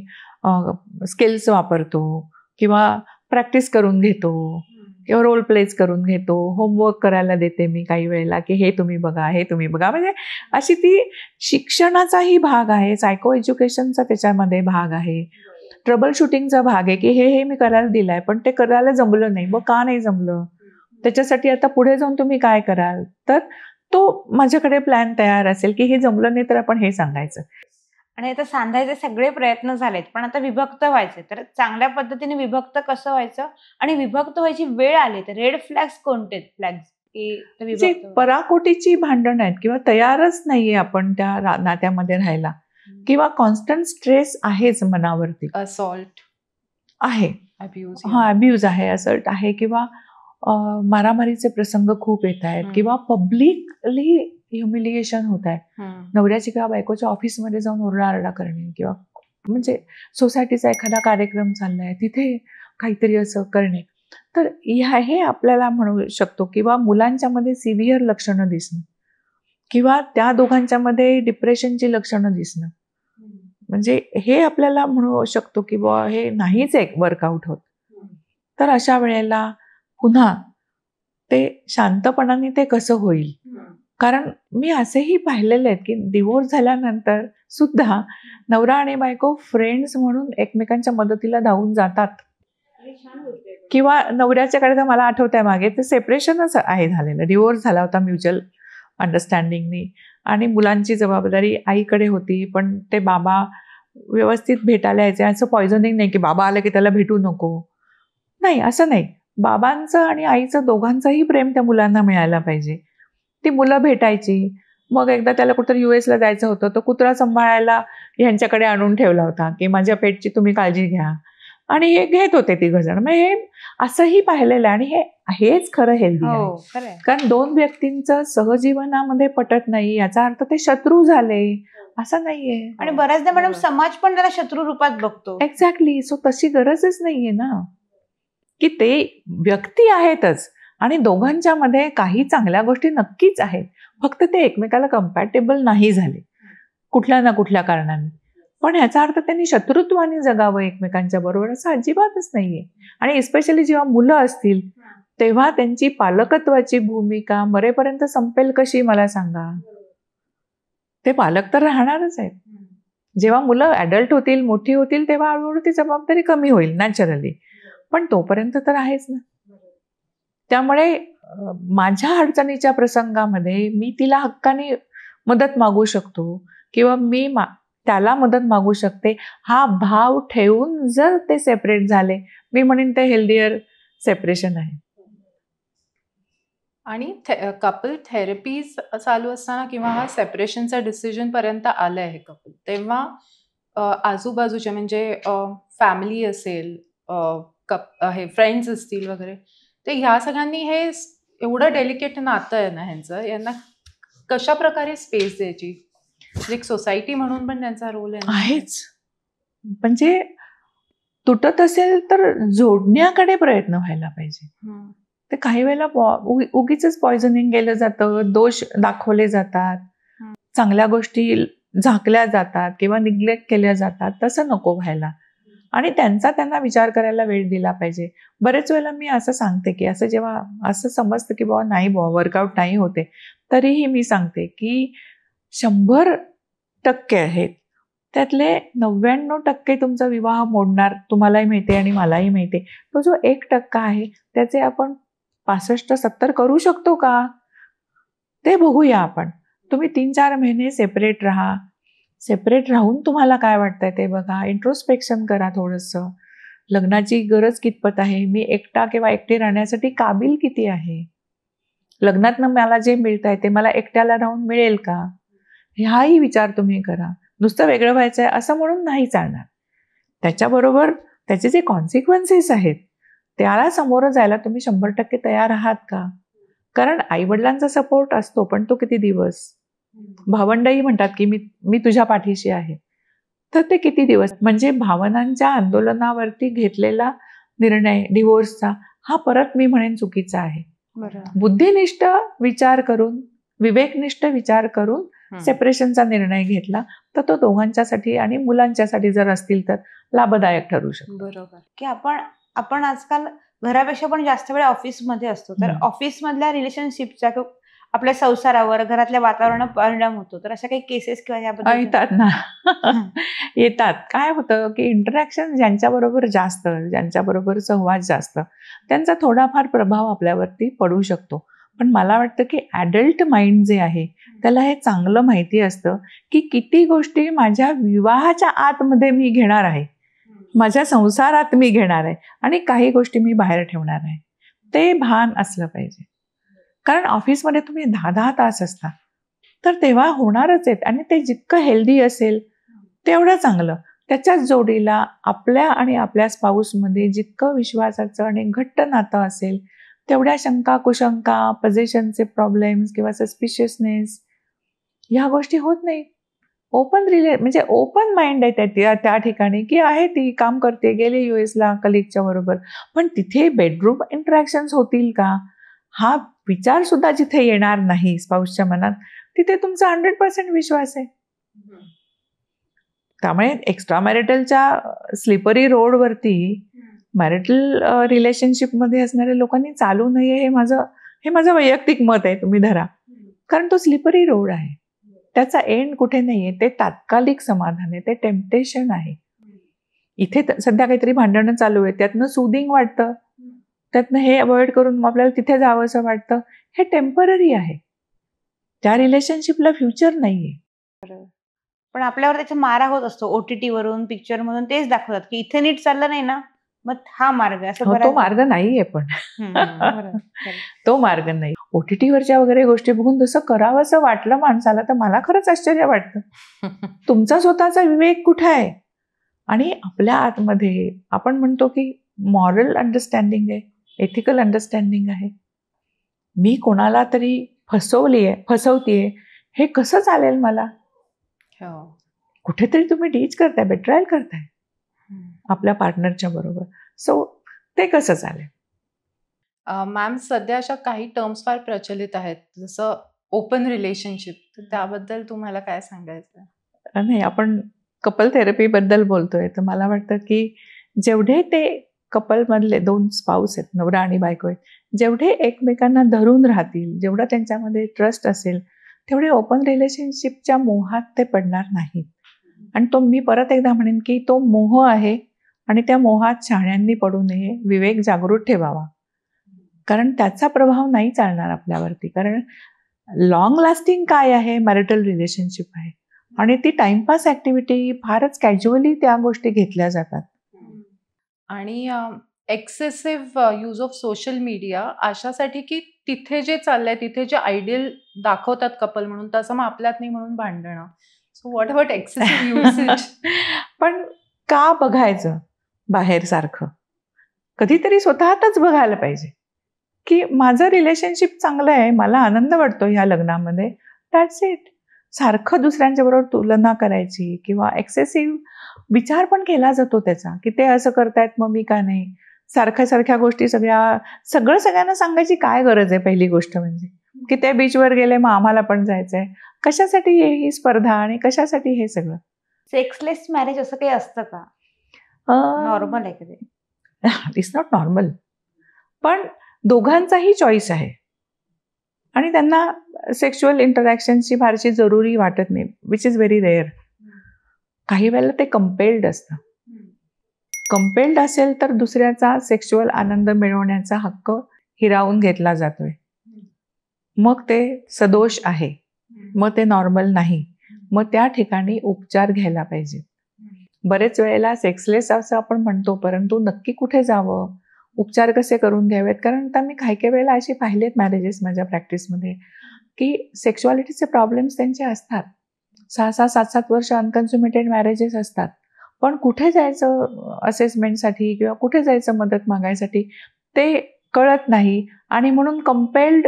स्किल्स वापरतो, किंवा प्रॅक्टिस करून घेतो, किंवा रोल प्लेज करून घेतो, होमवर्क करायला देते मी काही वेळेला की हे तुम्ही बघा, हे तुम्ही बघा. म्हणजे अशी ती शिक्षणाचाही भाग आहे, सायको एज्युकेशनचा त्याच्यामध्ये भाग आहे, ट्रबल शूटिंगचा भाग आहे, की हे मी करायला दिलाय पण ते करायला जमलं नाही, मग का नाही जमलं, त्याच्यासाठी आता पुढे जाऊन तुम्ही काय कराल, तर तो माझ्याकडे प्लॅन तयार असेल की हे जमलं नाही तर आपण हे सांगायचं. आणि आता सांधायचे सगळे प्रयत्न झालेत, पण आता विभक्त व्हायचे, तर चांगल्या पद्धतीने विभक्त कसं व्हायचं, आणि विभक्त व्हायची वेळ आली तर रेड फ्लॅग्स कोणते फ्लॅग्स, की पराकोटीची भांडण आहेत, किंवा तयारच नाहीये आपण त्या नात्यामध्ये राहायला, किंवा कॉन्स्टंट स्ट्रेस आहेच मनावरती, असॉल्ट आहे, अब्यूज अब्यूज आहे, असल्ट आहे, किंवा मारामारीचे प्रसंग खूप येत आहेत किंवा पब्लिकली ह्युमिलिएशन होत आहे. नवऱ्याची किंवा बायकोच्या ऑफिसमध्ये जाऊन ओरडाआरडा करणे किंवा म्हणजे सोसायटीचा एखादा कार्यक्रम चाललाय तिथे काहीतरी असं करणे. तर हे आपल्याला म्हणू शकतो. किंवा मुलांच्या मध्ये सिव्हिअर लक्षणं दिसणं किंवा त्या दोघांच्या मध्ये डिप्रेशनची लक्षणं दिसणं, म्हणजे हे आपल्याला म्हणू शकतो की बुवा हे नाहीच एक वर्कआउट होत. तर अशा वेळेला पुन्हा ते शांतपणाने ते कसं होईल. कारण मी असेही पाहिलेले आहेत की डिवोर्स झाल्यानंतर सुद्धा नवरा आणि बायको फ्रेंड्स म्हणून एकमेकांच्या मदतीला धावून जातात. किंवा नवऱ्याच्याकडे तर मला आठवत आहे मागे ते सेपरेशनच आहे झालेलं, डिवोर्स झाला होता म्युच्युअल अंडरस्टँडिंगनी आणि मुलांची जबाबदारी आईकडे होती. पण ते बाबा व्यवस्थित भेटायला यायचे. असं पॉयझनिंग नाही की बाबा आलं की त्याला भेटू नको, नाही असं नाही. बाबांचं आणि आईचं दोघांचंही प्रेम त्या मुलांना मिळायला पाहिजे. ती मुलं भेटायची. मग एकदा त्याला कुठं US ला जायचं होतं, तो कुत्रा सांभाळायला ह्यांच्याकडे आणून ठेवला होता की माझ्या पेटची तुम्ही काळजी घ्या, आणि हे घेत होते 3 जण. मग हे असंही पाहिलेलं आहे आणि हेच खरं हेल्दी आहे. कारण 2 व्यक्तींचं सहजीवनामध्ये पटत नाही याचा अर्थ ते शत्रू झाले असं नाहीये. आणि बऱ्याचदा मॅडम समाज पण त्याला शत्रू रूपात बघतो. एक्झॅक्टली. सो तशी गरजच नाहीये ना, की ते व्यक्ती आहेतच आणि दोघांच्या मध्ये काही चांगल्या गोष्टी नक्कीच आहेत, फक्त ते एकमेकाला कम्पॅटेबल नाही झाले कुठल्या ना कुठल्या कारणाने. पण ह्याचा अर्थ त्यांनी शत्रुत्वाने जगावं एकमेकांच्या बरोबर असं अजिबातच नाहीये. आणि एस्पेशली जेव्हा मुलं असतील तेव्हा त्यांची पालकत्वाची भूमिका मरेपर्यंत संपेल कशी मला सांगा. ते पालक तर राहणारच आहेत. जेव्हा मुलं ऍडल्ट होतील, मोठी होतील, तेव्हा हळूहळू ती जबाबदारी कमी होईल नॅचरली, पण तोपर्यंत तर आहेच ना. त्यामुळे माझ्या अडचणीच्या प्रसंगामध्ये मी तिला हक्काने मदत मागू शकतो किंवा मी त्याला मदत मागू शकते. हा भाव ठेवून जर ते सेपरेट झाले, मी म्हणेन ते हेल्दियर सेपरेशन आहे. आणि कपल थेरपी चालू असताना किंवा हा सेपरेशनचा डिसिजन पर्यंत आलंय हे कपल, तेव्हा आजूबाजूचे म्हणजे फॅमिली असेल, हे फ्रेंड्स असतील वगैरे, ते ह्या सगळ्यांनी हे एवढं डेलिकेट नातं आहे ना ह्यांचं, यांना कशा प्रकारे स्पेस द्यायची. एक सोसायटी म्हणून पण त्यांचा रोल आहेच. म्हणजे तुटत असेल तर जोडण्याकडे प्रयत्न व्हायला पाहिजे. ते काही वेळेला उगीच पॉयझनिंग केलं जातं, दोष दाखवले जातात, चांगल्या गोष्टी झाकल्या जातात किंवा निग्लेक्ट केल्या जातात. तसं नको व्हायला आणि त्यांना विचार करायला वेळ दिला पाहिजे. बरेच वेळेला मी असं सांगते की असं जेव्हा असं समजतं की बाबा नाही बाबा वर्कआउट नाही होते, तरीही मी सांगते की 100% आहेत त्यातले 99% तुमचा विवाह मोडणार, तुम्हालाही माहिती आणि मलाही माहिती. तो जो 1% आहे त्याचे आपण 65-70 करू शकतो का ते बघूया आपण. तुम्ही 3-4 महिने सेपरेट राहा. सेपरेट राहून तुम्हाला काय वाटतंय ते बघा, इंट्रोस्पेक्शन करा थोडंसं. लग्नाची गरज कितपत आहे, मी एकटा किंवा एकटी राहण्यासाठी काबिल किती आहे, लग्नातनं मला जे मिळतंय ते मला एकट्याला राहून मिळेल का, हाही विचार तुम्ही करा. नुसतं वेगळं व्हायचंय असं म्हणून नाही चालणार. त्याच्याबरोबर त्याचे जे कॉन्सिक्वेन्सेस आहेत त्याला सामोरं जायला तुम्ही 100% तयार आहात का. कारण आईवडिलांचा सपोर्ट असतो, पण तो किती दिवस. भावंडही म्हणतात की मी तुझ्या पाठीशी आहे, तर ते किती दिवस. म्हणजे भावनांच्या आंदोलनावरती घेतलेला निर्णय डिवोर्सचा हा परत मी म्हणेन चुकीचा आहे. बुद्धिनिष्ठ विचार करून, विवेकनिष्ठ विचार करून सेपरेशनचा निर्णय घेतला तर तो दोघांच्यासाठी आणि मुलांच्यासाठी जर असतील तर लाभदायक ठरू शकतो. बरोबर. की आपण आजकाल घरापेक्षा पण जास्त वेळ ऑफिसमध्ये असतो, तर ऑफिसमधल्या रिलेशनशिपचा आपल्या संसारावर, घरातल्या वातावरणावर परिणाम होतो. तर अशा काही केसेस किंवा याबद्दल येतात ना येतात. काय होतं की इंटरॅक्शन ज्यांच्याबरोबर जास्त, ज्यांच्याबरोबर संवाद जास्त, त्यांचा थोडाफार प्रभाव आपल्यावरती पडू शकतो. पण मला वाटतं की ॲडल्ट माइंड जे आहे त्याला हे चांगलं माहिती असतं की किती गोष्टी माझ्या विवाहाच्या आतमध्ये मी घेणार आहे, माझ्या संसारात मी घेणार आहे आणि काही गोष्टी मी बाहेर ठेवणार आहे. ते भान असलं पाहिजे. कारण ऑफिसमध्ये तुम्ही 10-10 तास असता तर तेव्हा होणारच आहेत आणि ते जितकं हेल्दी असेल तेवढं चांगलं. त्याच्याच जोडीला आपल्या आणि आपल्या स्पाऊसमध्ये जितकं विश्वासाचं आणि घट्ट नातं असेल तेवढ्या शंका कुशंका, पोझिशनचे प्रॉब्लेम्स किंवा सस्पिशियसनेस ह्या गोष्टी होत नाही. ओपन म्हणजे ओपन माइंड आहे त्या ठिकाणी, की आहे ती काम करते, गेले US ला कलिगच्या बरोबर, पण तिथे बेडरूम इंटरॅक्शन्स होतील का हा विचार सुद्धा जिथे येणार नाही स्पाऊसच्या मनात, तिथे तुमचा 100% विश्वास आहे. त्यामुळे एक्स्ट्रा मॅरिटलच्या स्लिपरी रोडवरती मॅरिटल रिलेशनशिपमध्ये असणाऱ्या लोकांनी चालू नये, हे माझं वैयक्तिक मत आहे, तुम्ही धरा. कारण तो स्लिपरी रोड आहे, त्याचा एंड कुठे नाहीये, ते तात्कालिक समाधान आहे, ते टेम्पटेशन आहे. इथे सध्या काहीतरी भांडणं चालू आहे, त्यातनं सुदिंग वाटतं, त्यातनं हे अवॉइड करून आपल्याला तिथे जावं असं वाटतं, हे टेम्पररी आहे. त्या रिलेशनशिपला फ्युचर नाहीये. पण आपल्यावर त्याचा मारा होत असतो, OTT वरून, पिक्चर मधून तेच दाखवतात की इथे नीट चाललं नाही ना, मग हा मार्ग असं. तो मार्ग नाहीये, पण तो मार्ग नाही. OTT वरच्या वगैरे गोष्टी बघून जसं करावं असं वाटलं माणसाला, तर मला खरंच आश्चर्य वाटतं. तुमचा स्वतःचा विवेक कुठे आहे? आणि आपल्या आतमध्ये आपण म्हणतो की मॉरल अंडरस्टँडिंग आहे, एथिकल अंडरस्टँडिंग आहे. मी कोणाला तरी फसवतीये, हे कसं चालेल मला? कुठेतरी तुम्ही डीच करताय, बेट्रायल करताय आपल्या पार्टनरच्या बरोबर. सो ते कसं चालेल? मॅम, सध्या अशा काही टर्म्स फार प्रचलित आहेत, जसं ओपन रिलेशनशिप, तर त्याबद्दल तुम्हाला काय सांगायचं? नाही, आपण कपल थेरपी बद्दल बोलतोय, तर मला वाटतं की जेवढे ते कपल मधले 2 स्पाऊस आहेत, नवरा आणि बायको आहेत, जेवढे एकमेकांना धरून राहतील, जेवढा त्यांच्यामध्ये ट्रस्ट असेल, तेवढे ओपन रिलेशनशिपच्या मोहात ते पडणार नाहीत. आणि तो मी परत एकदा म्हणेन की तो मोह आहे, आणि त्या मोहात शहाण्यांनी पडू नये, विवेक जागृत ठेवावा. कारण त्याचा प्रभाव नाही चालणार आपल्यावरती. कारण लॉंग लास्टिंग काय आहे? मॅरिटल रिलेशनशिप आहे, आणि ती टाइमपास ऍक्टिव्हिटी फारच कॅज्युअली त्या गोष्टी घेतल्या जातात. आणि excessive use of social media अशासाठी की तिथे जे चाललंय, तिथे जे आयडियल दाखवतात कपल म्हणून, तसं मग आपल्यात नाही म्हणून भांडणं. So what about excessive usage? पण का बघायचं बाहेर सारखं? कधीतरी स्वतःतच बघायला पाहिजे की माझं रिलेशनशिप चांगलं आहे, मला आनंद वाटतो ह्या लग्नामध्ये, दॅट्स इट. सारखं दुसऱ्यांच्या बरोबर तुलना करायची किंवा एक्सेसिव्ह विचार पण केला जातो त्याचा, की ते असं करतायत मग मी का नाही. सारख्या गोष्टी सगळ्यांना सांगायची काय गरज आहे? पहिली गोष्ट म्हणजे की ते बीचवर गेले मग आम्हाला पण जायचंय. कशासाठी ही स्पर्धा आणि कशासाठी हे सगळं? सेक्सलेस मॅरेज असं काही असतं का? नॉर्मल आहे का ते? इट्स नॉट नॉर्मल, पण दोघांचाही चॉईस आहे आणि त्यांना सेक्शुअल इंटरॅक्शनची फारशी जरुरी वाटत नाही, विच इज व्हेरी रेअर. काही वेळेला ते कंपेल्ड असतं. कंपेल्ड असेल तर दुसऱ्याचा सेक्शुअल आनंद मिळवण्याचा हक्क हिरावून घेतला जातोय, मग ते सदोष आहे, मग ते नॉर्मल नाही. मग त्या ठिकाणी उपचार घ्यायला पाहिजे. बरेच वेळेला सेक्सलेस असं आपण म्हणतो, परंतु नक्की कुठे जावं, उपचार कसे करून घ्यावेत? कारण आता मी काही वेळेला अशी पाहिलेत मॅरेजेस माझ्या प्रॅक्टिसमध्ये की सेक्शुअलिटीचे प्रॉब्लेम्स त्यांचे असतात. 6-6, 7-7 वर्ष अनकन्झ्युमेटेड मॅरेजेस असतात, पण कुठे जायचं असेसमेंटसाठी किंवा कुठे जायचं मदत मागायसाठी ते कळत नाही, आणि म्हणून कंपेल्ड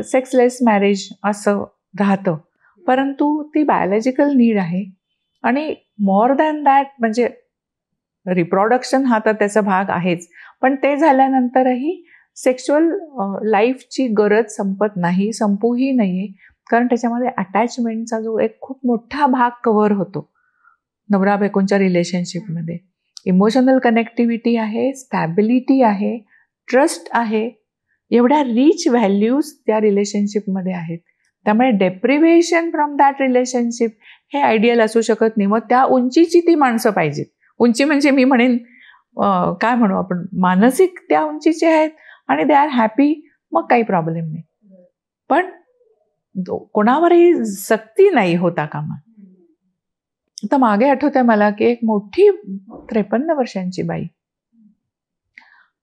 सेक्सलेस मॅरेज असं राहतं. परंतु ती बायोलॉजिकल नीड आहे, आणि मोर दॅन दॅट म्हणजे रिप्रोडक्शन हा तर त्याचा भाग आहेच, पण ते झाल्यानंतरही सेक्शुअल लाईफची गरज संपत नाही, संपूही नाहीये. कारण त्याच्यामध्ये अटॅचमेंटचा जो एक खूप मोठा भाग कव्हर होतो नवरा बायकोंच्या रिलेशनशिपमध्ये. इमोशनल कनेक्टिव्हिटी आहे, स्टॅबिलिटी आहे, ट्रस्ट आहे, एवढ्या रिच व्हॅल्यूज त्या रिलेशनशिपमध्ये आहेत. त्यामुळे डेप्रिव्हेशन फ्रॉम दॅट रिलेशनशिप हे आयडियल असू शकत नाही. मग त्या उंचीची ती माणसं पाहिजेत. उंची म्हणजे मी म्हणेन काय म्हणू आपण, मानसिक त्या उंचीचे आहेत आणि दे आर हॅपी, मग काही प्रॉब्लेम नाही. पण कोणावरही सक्ती नाही होता कामा. आता मागे आठवतंय मला की एक मोठी 53 वर्षांची बाई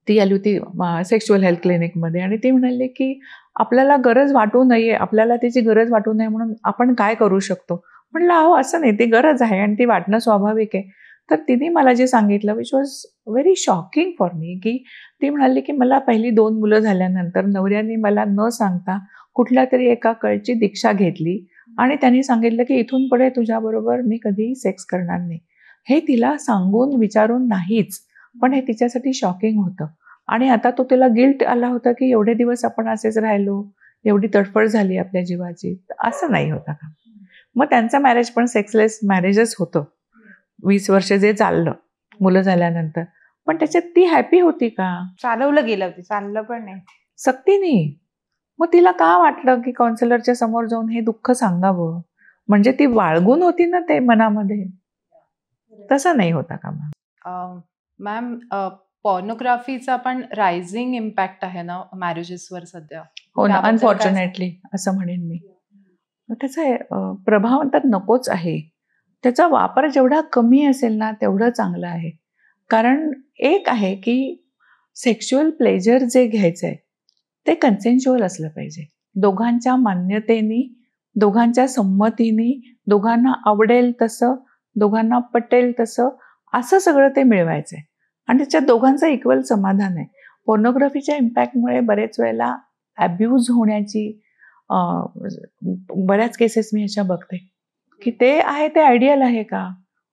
ती आली होती सेक्शुअल हेल्थ क्लिनिकमध्ये, आणि ती म्हणाली की आपल्याला गरज वाटू नये, आपल्याला त्याची गरज वाटू नये म्हणून आपण काय करू शकतो. म्हणलं अहो असं नाही, ती गरज आहे आणि ती वाटणं स्वाभाविक आहे. तर तिने मला जे सांगितलं which was very shocking for me, की ती म्हणाली की मला पहिली 2 मुलं झाल्यानंतर नवऱ्याने मला न सांगता कुठल्या तरी एका कळची दीक्षा घेतली आणि त्यांनी सांगितलं की इथून पुढे तुझ्याबरोबर मी कधीही सेक्स करणार नाही. हे तिला सांगून विचारून नाहीच, पण हे तिच्यासाठी शॉकिंग होतं. आणि आता तो तिला गिल्ट आला होता की एवढे दिवस आपण असेच राहिलो, एवढी तडफड झाली आपल्या जीवाची. असं नाही होता का? मग त्यांचं मॅरेज पण सेक्सलेस मॅरेजच होतं. 20 वर्ष जे चाललं मुलं झाल्यानंतर, पण त्याच्यात ती हॅपी होती का? चालवलं गेलं होती, चाललं पण नाही. सक्तीने. मग तिला का वाटलं की काउन्सिलरच्या समोर जाऊन हे दुःख सांगावं? म्हणजे ती वाळगून होती ना ते मनामध्ये. तसं नाही होता का मॅम? मॅम, पॉर्नोग्राफीचा पण रायझिंग इम्पॅक्ट आहे ना मॅरेजेसवर सध्या. हो ना, त्याबद्दल काय अनफॉर्च्युनेटली असं म्हणेन मी. त्याचा प्रभाव तर नकोच आहे. त्याचा वापर जेवढा कमी असेल ना तेवढं चांगलं आहे. कारण एक आहे की सेक्शुअल प्लेजर जे घ्यायचं आहे ते कन्सेन्च्युअल असलं पाहिजे. दोघांच्या मान्यतेने, दोघांच्या संमतीने, दोघांना आवडेल तसं, दोघांना पटेल तसं, असं सगळं ते मिळवायचं आहे. आणि त्याच्यात दोघांचं इक्वल समाधान आहे. पोर्नोग्राफीच्या इम्पॅक्टमुळे बरेच वेळेला ॲब्यूज होण्याची बऱ्याच केसेस मी अशा बघते की ते आहे ते आयडियल आहे का?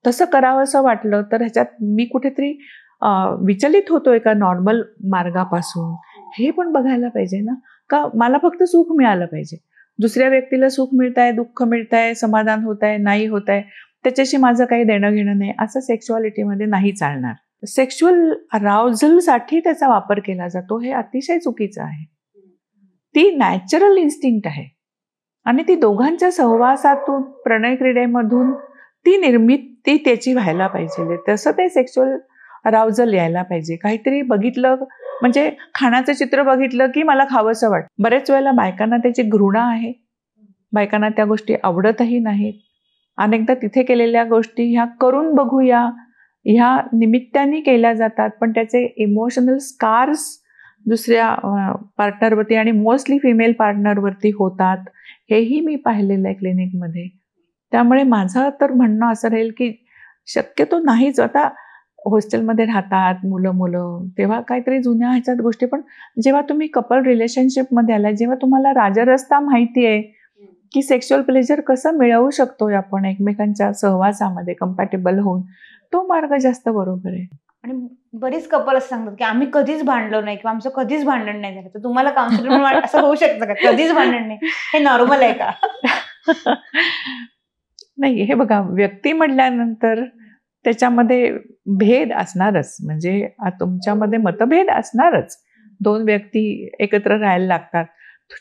तसं करावं असं वाटलं तर ह्याच्यात मी कुठेतरी विचलित होतोय का नॉर्मल मार्गापासून? हे पण बघायला पाहिजे ना. का मला फक्त सुख मिळालं पाहिजे, दुसऱ्या व्यक्तीला सुख मिळतंय, दुःख मिळतंय, समाधान होत आहे, नाही होत आहे, त्याच्याशी माझं काही देणं घेणं नाही, असं सेक्शुअलिटीमध्ये नाही चालणार. सेक्शुअल अराउझलसाठी त्याचा वापर केला जातो, हे अतिशय चुकीचं आहे. ती नॅचरल इन्स्टिंक्ट आहे आणि ती दोघांच्या सहवासातून, प्रणय क्रीडेमधून ती निर्मिती त्याची व्हायला पाहिजे. तसं ते सेक्शुअल अराउझल यायला पाहिजे. काहीतरी बघितलं म्हणजे खाण्याचं चित्र बघितलं की मला खावंसं वाटतं. बरेच वेळेला बायकांना त्याची घृणा आहे, बायकांना त्या गोष्टी आवडतही नाहीत. अनेकदा तिथे केलेल्या गोष्टी ह्या करून बघूया ह्या निमित्ताने केल्या जातात, पण त्याचे इमोशनल स्कार्स दुसऱ्या पार्टनरवरती आणि मोस्टली फिमेल पार्टनरवरती होतात. हेही मी पाहिलेलं आहे क्लिनिकमध्ये. त्यामुळे माझं तर म्हणणं असं राहील की शक्यतो नाहीच. आता हॉस्टेलमध्ये राहतात मुलं, तेव्हा काहीतरी जुन्या ह्याच्यात गोष्टी, पण जेव्हा तुम्ही कपल रिलेशनशिपमध्ये आला, जेव्हा तुम्हाला राजरस्ता माहिती आहे की सेक्शुअल प्लेजर कसं मिळवू शकतो आपण एकमेकांच्या सहवासामध्ये कम्पॅटेबल होऊन, तो मार्ग जास्त बरोबर आहे. आणि बरीच कपल असं सांगतात की आम्ही कधीच भांडलो नाही किंवा आमचं कधीच भांडण नाही झालं. तर तुम्हाला काउन्सिलर असं होऊ शकतं का? कधीच भांडण नाही, हे नॉर्मल आहे का? नाही, हे बघा, व्यक्ती म्हटल्यानंतर त्याच्यामध्ये भेद असणारच. म्हणजे तुमच्यामध्ये मतभेद असणारच. 2 व्यक्ती एकत्र राहायला लागतात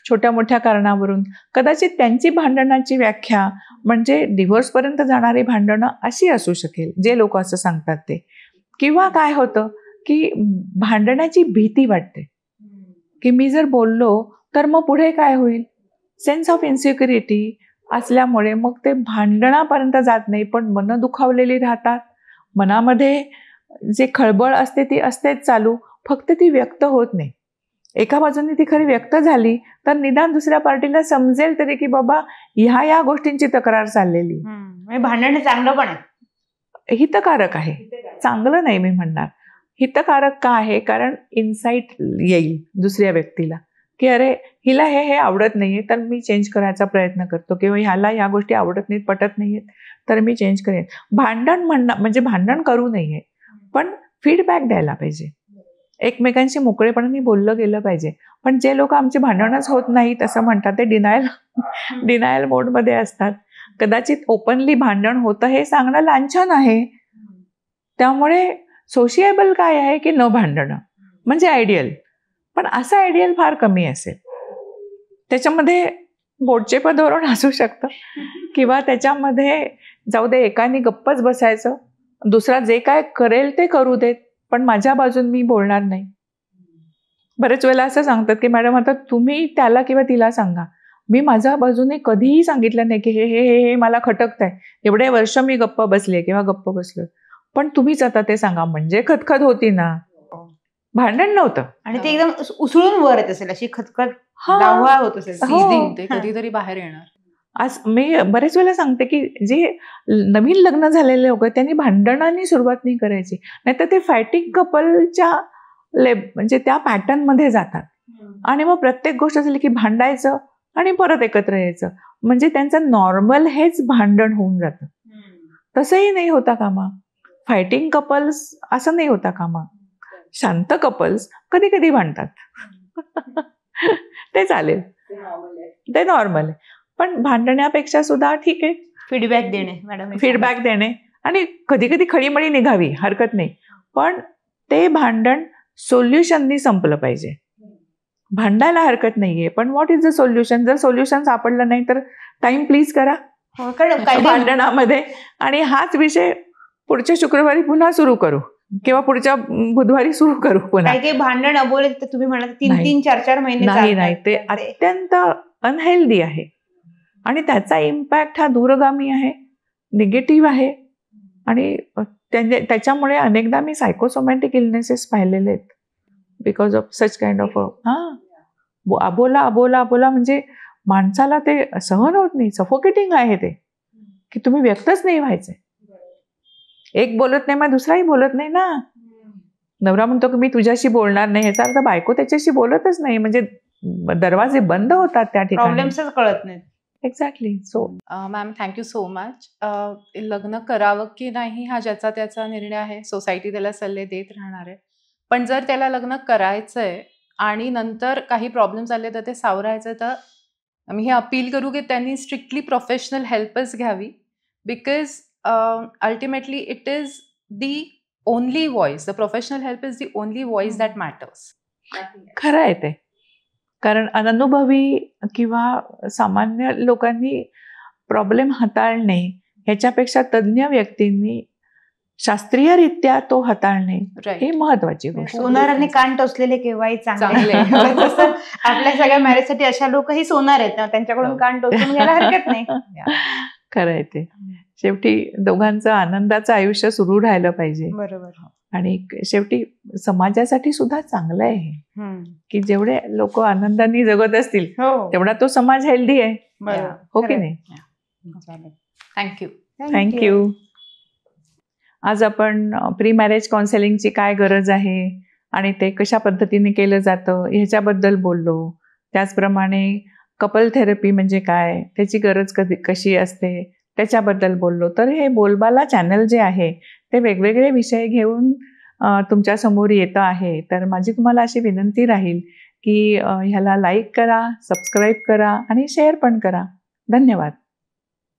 छोट्या मोठ्या कारणावरून. कदाचित त्यांची भांडणाची व्याख्या म्हणजे डिव्होर्सपर्यंत जाणारी भांडणं अशी असू शकेल, जे लोक असं सांगतात ते. किंवा काय होतं की भांडणाची भीती वाटते की मी जर बोललो तर मग पुढे काय होईल, सेन्स ऑफ इन्सिक्युरिटी असल्यामुळे मग ते भांडणापर्यंत जात नाही, पण मनं दुखावलेली राहतात. मनामध्ये जे खळबळ असते ती असतेच चालू, फक्त ती व्यक्त होत नाही. एका बाजूने ती खरी व्यक्त झाली तर निदान दुसऱ्या पार्टीला समजेल तरी की बाबा ह्या गोष्टींची तक्रार चाललेली. भांडण चांगलं पण आहे, हितकारक आहे, चांगलं नाही मी म्हणणार. हितकारक का आहे? कारण इन्साइट येईल दुसऱ्या व्यक्तीला की अरे हिला हे आवडत नाहीये तर मी चेंज करायचा प्रयत्न करतो, किंवा ह्याला ह्या गोष्टी आवडत नाहीत, पटत नाहीयेत, तर मी चेंज करेन. भांडण म्हणणं म्हणजे भांडण करू नये, पण फीडबॅक द्यायला पाहिजे. एकमेकांशी मोकळेपणाने बोललं गेलं पाहिजे. पण जे लोक आमची भांडणच होत नाहीत असं म्हणतात ते डिनायल मोडमध्ये असतात. कदाचित ओपनली भांडण होतं हे सांगणं लांछन आहे. त्यामुळे सोशिएबल काय आहे की न भांडणं म्हणजे आयडियल, पण असं आयडियल फार कमी असेल. त्याच्यामध्ये बोटचेप धोरण असू शकतं, किंवा त्याच्यामध्ये जाऊ दे एकाने गप्पच बसायचं, दुसरा जे काय करेल ते करू देत, पण माझ्या बाजून मी बोलणार नाही. बरेच वेळेला असं सांगतात की मॅडम आता तुम्ही त्याला किंवा तिला सांगा, मी माझ्या बाजूने कधीही सांगितलं नाही की हे हे हे मला खटकतंय, एवढे वर्ष मी गप्प बसले किंवा गप्प बसलो, पण तुम्हीच आता ते सांगा. म्हणजे खतखत होती ना, भांडण नव्हतं. आणि ते एकदम उसळून वर येत असेल, अशी खतखत डावळा होत असेल. सिझिंग ते कधीतरी बाहेर येणार. आज मी बरेच वेळेला सांगते की जे नवीन लग्न झालेले लोक त्यांनी भांडणाने सुरुवात नाही करायची, नाहीतर ते फायटिंग कपलच्या म्हणजे त्या पॅटर्नमध्ये जातात आणि मग प्रत्येक गोष्ट झाली की भांडायचं आणि परत एकत्र यायचं, म्हणजे त्यांचं नॉर्मल हेच भांडण होऊन जातं. तसंही नाही होता कामा. फायटिंग कपल्स असं नाही होता कामा. शांत कपल्स कधी कधी भांडतात ते चालेल, ते नॉर्मल आहे. पण भांडण्यापेक्षा सुद्धा ठीक आहे फीडबॅक देणे मॅडम, फीडबॅक देणे आणि कधी कधी खडीमडी निघावी, हरकत नाही, पण ते भांडण सोल्युशननी संपलं पाहिजे. भांडायला हरकत नाहीये, पण व्हॉट इज द सोल्युशन? जर सोल्युशन सापडलं नाही तर टाइम प्लीज करा भांडणामध्ये आणि हाच विषय पुढच्या शुक्रवारी पुन्हा सुरू करू किंवा पुढच्या बुधवारी सुरू करू पुन्हा. काही भांडण अबोले तुम्ही म्हणाल 3-4 महिने नाही, ते अत्यंत अनहेल्दी आहे आणि त्याचा इम्पॅक्ट हा दूरगामी आहे, निगेटिव्ह आहे आणि त्याच्यामुळे अनेकदा मी सायकोसोमॅटिक इलनेसेस पाहिलेले आहेत because of such kind of अबोला म्हणजे माणसाला ते सहन होत नाही, सफोकेटिंग आहे ते, की तुम्ही व्यक्तच नाही व्हायचे. एक बोलत नाही मग दुसराही बोलत नाही ना. नवरा म्हणतो की मी तुझ्याशी बोलणार नाही, याचा अर्थ बायको त्याच्याशी बोलतच नाही, म्हणजे दरवाजे बंद होतात त्या ठिकाणी, प्रॉब्लेम्सच कळत नाही. Exactly. So ma'am thank you so much. लग्न करावं की नाही हा ज्याचा त्याचा निर्णय आहे, सोसायटी त्याला सल्ले देत राहणार आहे, पण जर त्याला लग्न करायचंय आणि नंतर काही प्रॉब्लेम्स आले तर ते सावरायचं, तर मी हे अपील करू की त्यांनी स्ट्रिक्टली प्रोफेशनल हेल्पच घ्यावी, because ultimately it is the only voice, the professional help is the only voice that matters. खरं आहे ते, कारण अनुभवी किंवा सामान्य लोकांनी प्रॉब्लेम हाताळणे ह्याच्यापेक्षा तज्ज्ञ व्यक्तींनी शास्त्रीयरित्या तो हाताळणे ही महत्वाची गोष्ट. सोनारांनी कान टोचलेले केव्हाही चांगले. आपल्या सगळ्या मॅरेजसाठी अशा लोकही सोनार आहेत, त्यांच्याकडून कान टोचून घ्यायला हरकत नाही. खरं आहे ते. शेवटी दोघांचं आनंदाचं आयुष्य सुरू राहिलं पाहिजे. बरोबर. आणि शेवटी समाजासाठी सुद्धा चांगलं आहे की जेवढे लोक आनंदाने जगत असतील तेवढा तो समाज हेल्दी आहे, हो की नाही? थँक्यू. थँक्यू. आज आपण प्री मॅरेज काउन्सिलिंगची काय गरज आहे आणि ते कशा पद्धतीने केलं जातं ह्याच्याबद्दल बोललो. त्याचप्रमाणे कपल थेरपी म्हणजे काय, त्याची गरज कशी असते त्याच्याबद्दल बोललो. तर हे बोलबाला चॅनल जे आहे ते वेगवेगळे विषय घेऊन तुमच्यासमोर येतं आहे. तर माझी तुम्हाला अशी विनंती राहील की ह्याला लाईक करा, सबस्क्राईब करा आणि शेअर पण करा. धन्यवाद.